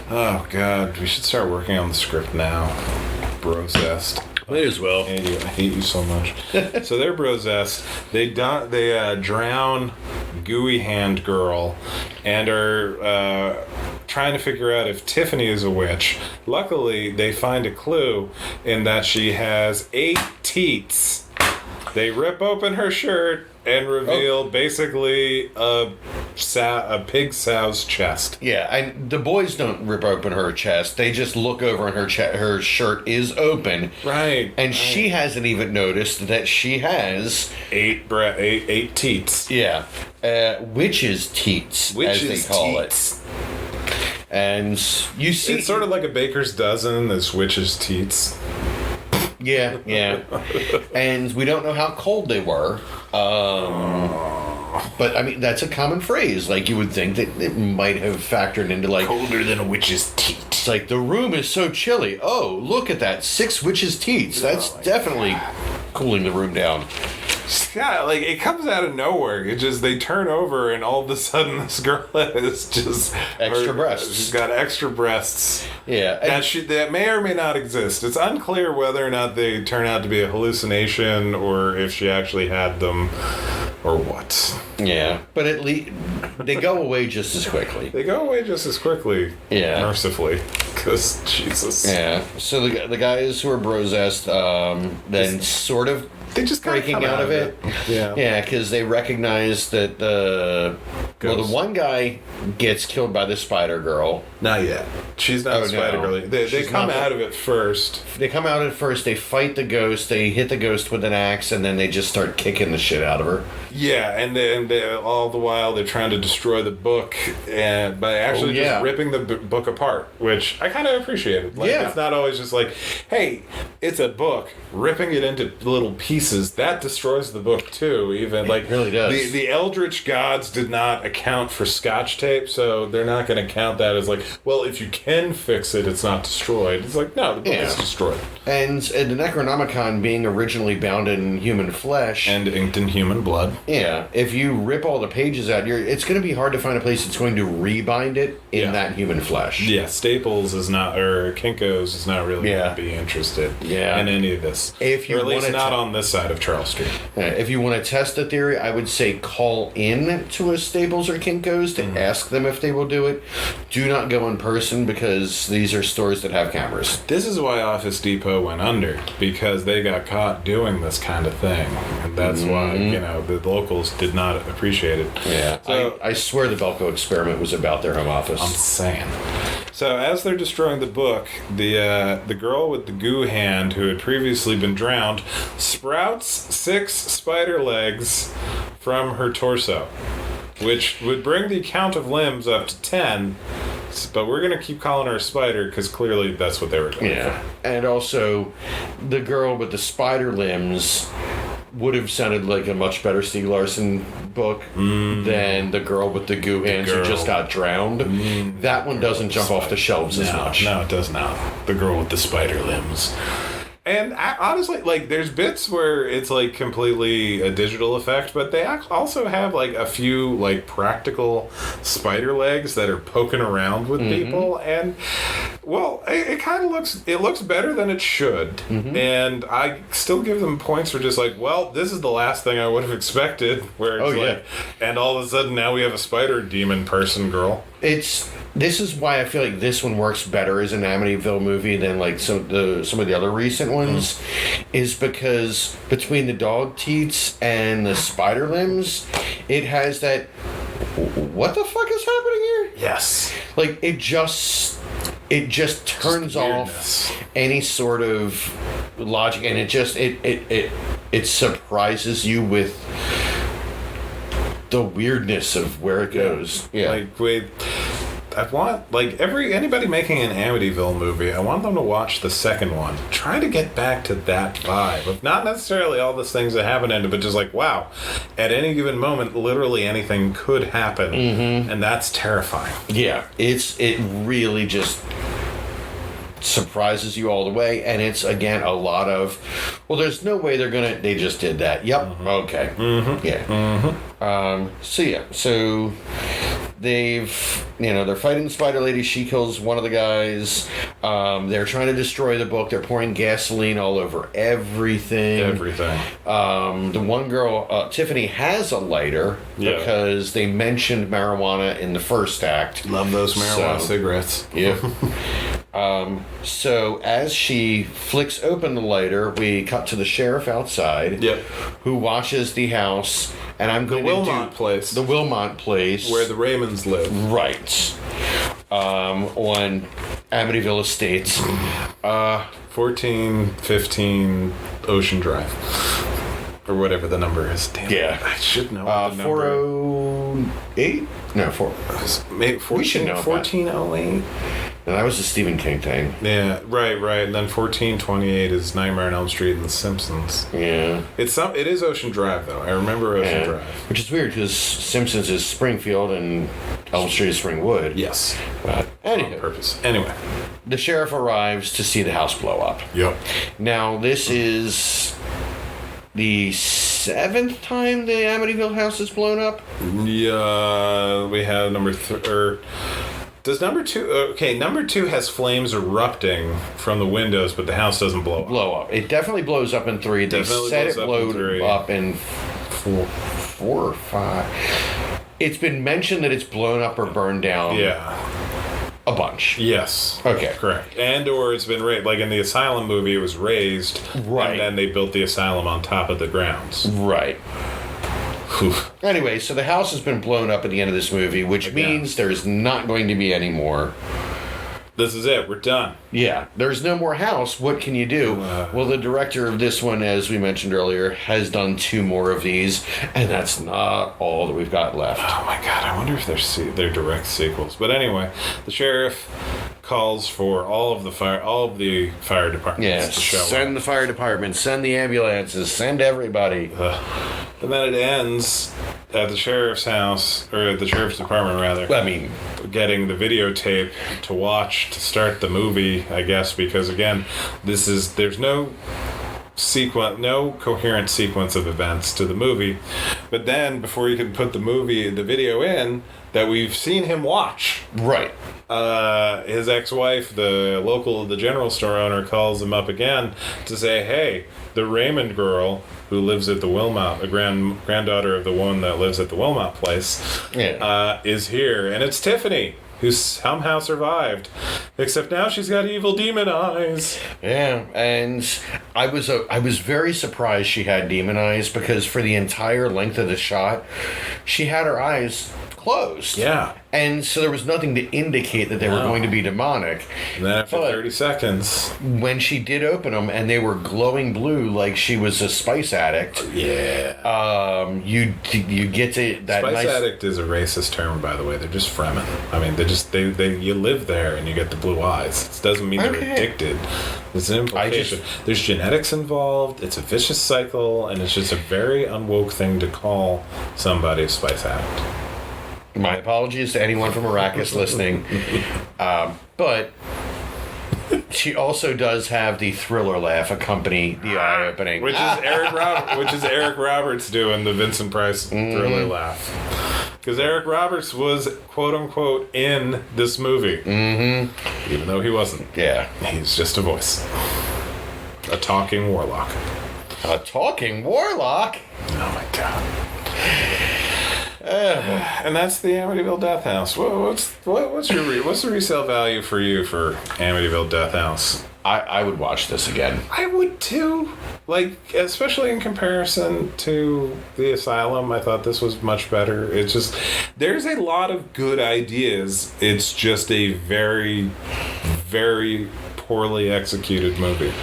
Oh God, we should start working on the script now. Bro-zest. May as well. I hate you so much. So they're bro-zest. They drown Gooey Hand Girl and are trying to figure out if Tiffany is a witch. Luckily, they find a clue in that she has 8 teats. They rip open her shirt and reveal basically a pig sow's chest. Yeah, and the boys don't rip open her chest. They just look over and her shirt is open. Right. And she hasn't even noticed that she has 8 teats. Yeah. Witches' teats, as they call it. And you see... It's sort of like a baker's dozen, this witches' teats. Yeah. And we don't know how cold they were. But, I mean, that's a common phrase. Like, you would think that it might have factored into, like... Colder than a witch's teat. It's like, the room is so chilly. Oh, look at that. 6 witches' teats. That's definitely cooling the room down. Yeah, like, it comes out of nowhere. It just, they turn over and all of a sudden this girl is just... Extra breasts. She's got extra breasts. Yeah. That may or may not exist. It's unclear whether or not they turn out to be a hallucination or if she actually had them or what. Yeah, but at least they go away just as quickly. Yeah. Mercifully. Because, Jesus. Yeah. So the guys who are bro-zest then sort of... They just breaking out of it. Yeah, because they recognize that the one guy gets killed by the spider girl. Not yet. She's not a spider girl. They come out of it first. They come out at first. They fight the ghost. They hit the ghost with an axe, and then they just start kicking the shit out of her. Yeah, and then all the while they're trying to destroy the book, and by actually just ripping the book apart, which I kind of appreciated. Like, it's not always just like, hey, it's a book. Ripping it into little pieces, that destroys the book too. Even like, it really does. The Eldritch gods did not account for Scotch tape, so they're not going to count that as like, well, if you can fix it, it's not destroyed. It's like, no, the book is destroyed. And the Necronomicon being originally bound in human flesh and inked in human blood. Yeah, if you rip all the pages out, it's going to be hard to find a place that's going to rebind it in that human flesh. Yeah, Staples is not, or Kinko's is not really going to be interested in any of this. If you or at least not on this side of Charles Street. If you want to test the theory, I would say call in to a Staples or Kinko's to ask them if they will do it. Do not go in person because these are stores that have cameras. This is why Office Depot went under, because they got caught doing this kind of thing. And that's why, the locals did not appreciate it. Yeah. So, I swear the Belko experiment was about their home office. I'm saying. So as they're destroying the book, the girl with the goo hand who had previously been drowned sprouts 6 spider legs from her torso, which would bring the count of limbs up to 10. But we're going to keep calling her a spider because clearly that's what they were doing. Yeah. And also, the girl with the spider limbs would have sounded like a much better Stieg Larsson book than the girl with the goo hands who just got drowned. That one doesn't jump off the shelves as much. No, it does not. The girl with the spider limbs. And honestly, like, there's bits where it's, like, completely a digital effect, but they also have, like, a few, like, practical spider legs that are poking around with people, and, well, it kind of looks better than it should, and I still give them points for just, like, well, this is the last thing I would have expected, where it's like, and all of a sudden now we have a spider demon person girl. This is why I feel like this one works better as an Amityville movie than like some of the other recent ones, is because between the dog teats and the spider limbs, it has that. What the fuck is happening here? Yes. Like it just it just turns off any sort of logic, and it surprises you with the weirdness of where it goes. Yeah. Like, I want, like, anybody making an Amityville movie, I want them to watch the second one. Try to get back to that vibe of not necessarily all the things that happen in it, but just like, wow, at any given moment, literally anything could happen, and that's terrifying. Yeah, it really just surprises you all the way, and it's, again, a lot of, well, there's no way they just did that. Yep, okay. Yeah. So they're fighting the Spider Lady. She kills one of the guys. They're trying to destroy the book. They're pouring gasoline all over everything. The one girl, Tiffany, has a lighter because they mentioned marijuana in the first act. Love those marijuana cigarettes. Yeah. So as she flicks open the lighter, we cut to the sheriff outside, who watches the house, and I'm going to do the Wilmot place, where the Raymonds live, right? On Amityville Estates, 1415 Ocean Drive, or whatever the number is. Damn, I should know. 408? No, 4. Maybe 14, we should know. 1408. No, that was the Stephen King thing. Yeah, right. And then 1428 is Nightmare on Elm Street and The Simpsons. Yeah. It is Ocean Drive, though. I remember Ocean Drive. Which is weird, because Simpsons is Springfield and Elm Street is Springwood. Yes. But anyway. On purpose. Anyway. The sheriff arrives to see the house blow up. Yep. Now, this is the 7th time the Amityville house is blown up? Yeah, we have number does number 2... Okay, number 2 has flames erupting from the windows, but the house doesn't blow up. It definitely blows up in 3. They said it blew up in 4 or 5. It's been mentioned that it's blown up or burned down. Yeah. A bunch. Yes. Okay. Correct. And or it's been raised. Like in the Asylum movie, it was raised. Right. And then they built the asylum on top of the grounds. Right. Anyway, so the house has been blown up at the end of this movie, which means there's not going to be any more. This is it. We're done. Yeah. There's no more house. What can you do? Well, the director of this one, as we mentioned earlier, has done 2 more of these, and that's not all that we've got left. Oh, my God. I wonder if they're direct sequels. But anyway, the sheriff calls for all of the fire departments to show up. Send the fire department, send the ambulances, send everybody. And then it ends at the sheriff's house, or at the sheriff's department, rather. I mean, getting the videotape to watch to start the movie, I guess, because again, there's no coherent sequence of events to the movie. But then, before you can put the video in, that we've seen him watch. Right. His ex-wife, the general store owner, calls him up again to say, hey, the Raymond girl who lives at the Wilmot, the granddaughter of the one that lives at the Wilmot place, is here. And it's Tiffany, who somehow survived. Except now she's got evil demon eyes. Yeah, and I was very surprised she had demon eyes, because for the entire length of the shot, she had her eyes closed. Yeah. And so there was nothing to indicate that they were going to be demonic. And then after 30 seconds, when she did open them and they were glowing blue like she was a spice addict. Yeah. You get to that spice addict is a racist term, by the way. They're just Fremen. I mean, they you live there and you get the blue eyes. It doesn't mean they're addicted. It's an implication. There's genetics involved. It's a vicious cycle, and it's just a very unwoke thing to call somebody a spice addict. My apologies to anyone from Arrakis listening. But she also does have the thriller laugh accompany the eye opening. Which is Eric Roberts doing the Vincent Price thriller laugh. Because Eric Roberts was, quote unquote, in this movie. Mm-hmm. Even though he wasn't. Yeah. He's just a voice. A talking warlock. A talking warlock? Oh my God. And that's the Amityville Death House. What's the resale value for you for Amityville Death House? I would watch this again. I would too. Like, especially in comparison to The Asylum, I thought this was much better. It's just, there's a lot of good ideas. It's just a very, very poorly executed movie.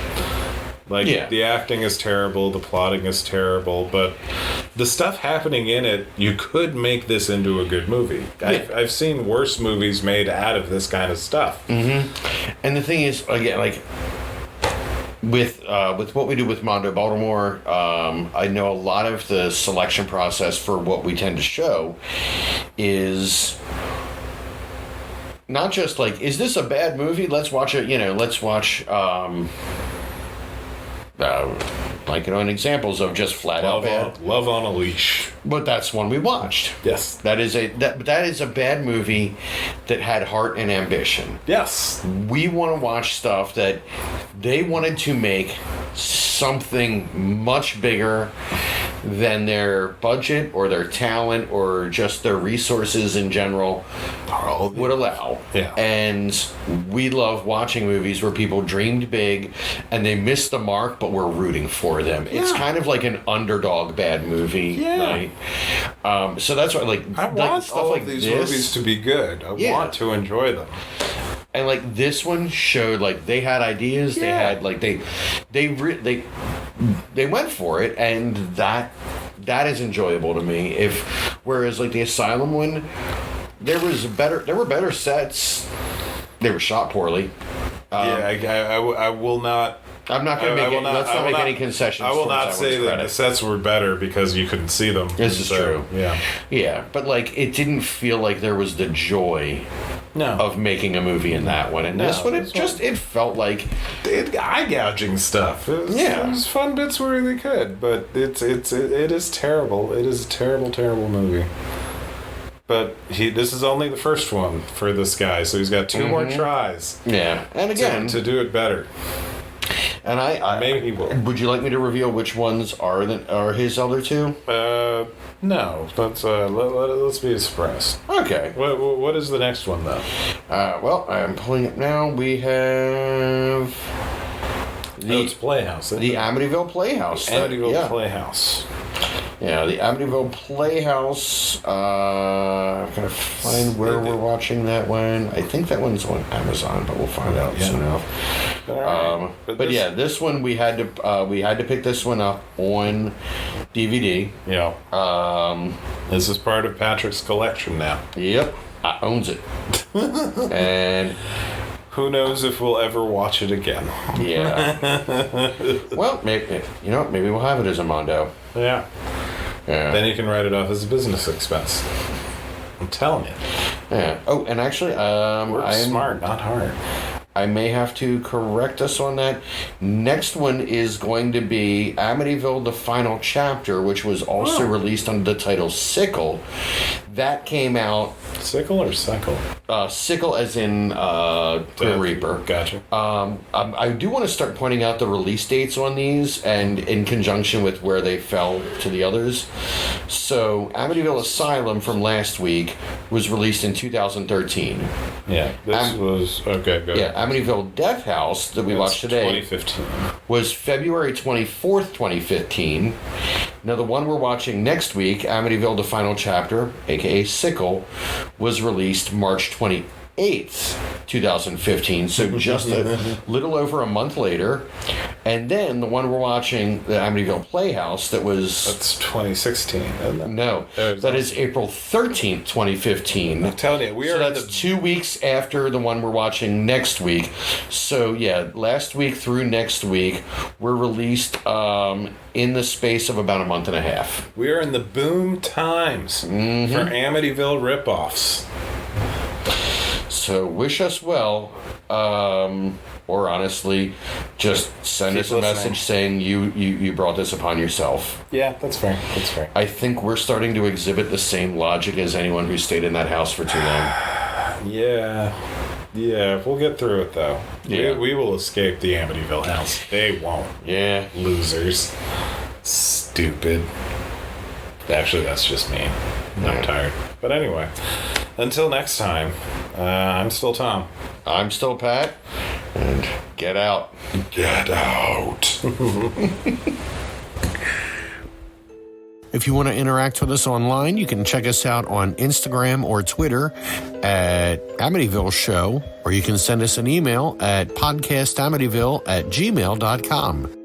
Like, the acting is terrible, the plotting is terrible, but the stuff happening in it, you could make this into a good movie. I've seen worse movies made out of this kind of stuff. Mm-hmm. And the thing is, again, like, with what we do with Mondo Baltimore, I know a lot of the selection process for what we tend to show is not just like, is this a bad movie? Let's watch it. Let's watch. Like on examples of just flat out bad. Love on a Leash. But that's one we watched. Yes. That is a bad movie that had heart and ambition. Yes. We want to watch stuff that they wanted to make something much bigger than their budget or their talent or just their resources in general would allow. Yeah. And we love watching movies where people dreamed big and they missed the mark, but we're rooting for them. Yeah. It's kind of like an underdog bad movie. Yeah. Right? So that's why, I want stuff all like of these this, movies to be good. I want to enjoy them. And like this one showed, like they had ideas. They had like they went for it, and that is enjoyable to me. Whereas like the Asylum one, there were better sets. They were shot poorly. I will not. I'm not going to make let's not make any concessions. I will not say that the sets were better because you couldn't see them. This is true. Yeah. Yeah, but like it didn't feel like there was the joy of making a movie in that one. And this one, it felt like eye gouging stuff. It was fun bits where they could, but it is terrible. It is a terrible, terrible movie. But this is only the first one for this guy, so he's got 2 more tries. Yeah, and again to do it better. And I maybe he will. Would you like me to reveal which ones are his other 2? No. Let's be surprised. Okay. What is the next one though? Well, I'm pulling it now. We have it's Playhouse. The Amityville Playhouse. Amityville Playhouse. Yeah, the Amityville Playhouse. I'm going to find where we're watching that one. I think that one's on Amazon, but we'll find out soon enough. Right. This one we had to pick this one up on DVD. Yeah. This is part of Patrick's collection now. Yep, owns it. And who knows if we'll ever watch it again? Yeah. Well, maybe we'll have it as a Mondo. Yeah. Then you can write it off as a business expense. I'm telling you. Yeah. Oh, and actually, I'm smart, not hard. I may have to correct us on that. Next one is going to be Amityville: The Final Chapter, which was also released under the title Sickle. That came out. Sickle or Sickle? Sickle as in Grim Reaper. Gotcha. I do want to start pointing out the release dates on these and in conjunction with where they fell to the others. So Amityville Asylum from last week was released in 2013. Yeah, this was... Okay, go ahead. Yeah, Amityville Death House that we watched today 2015. was February 24th, 2015. Now, the one we're watching next week, Amityville: The Final Chapter, aka Sickle, was released March 28th, 2015. So just a little over a month later. And then the one we're watching, the Amityville Playhouse, That's 2016, isn't it? No, that is April 13th, 2015. I'm telling you, So that's 2 weeks after the one we're watching next week. So, yeah, last week through next week, we're released in the space of about a month and a half. We are in the boom times for Amityville ripoffs. So wish us well, or honestly, just send us a message saying you brought this upon yourself. Yeah, that's fair. That's fair. I think we're starting to exhibit the same logic as anyone who stayed in that house for too long. Yeah, we'll get through it though. Yeah. We will escape the Amityville house. They won't. Yeah. Losers. Stupid. Actually, that's just me. I'm tired. But anyway, until next time, I'm still Tom. I'm still Pat. And get out. Get out. If you want to interact with us online, you can check us out on Instagram or Twitter at Amityville Show, or you can send us an email at podcastamityville@gmail.com.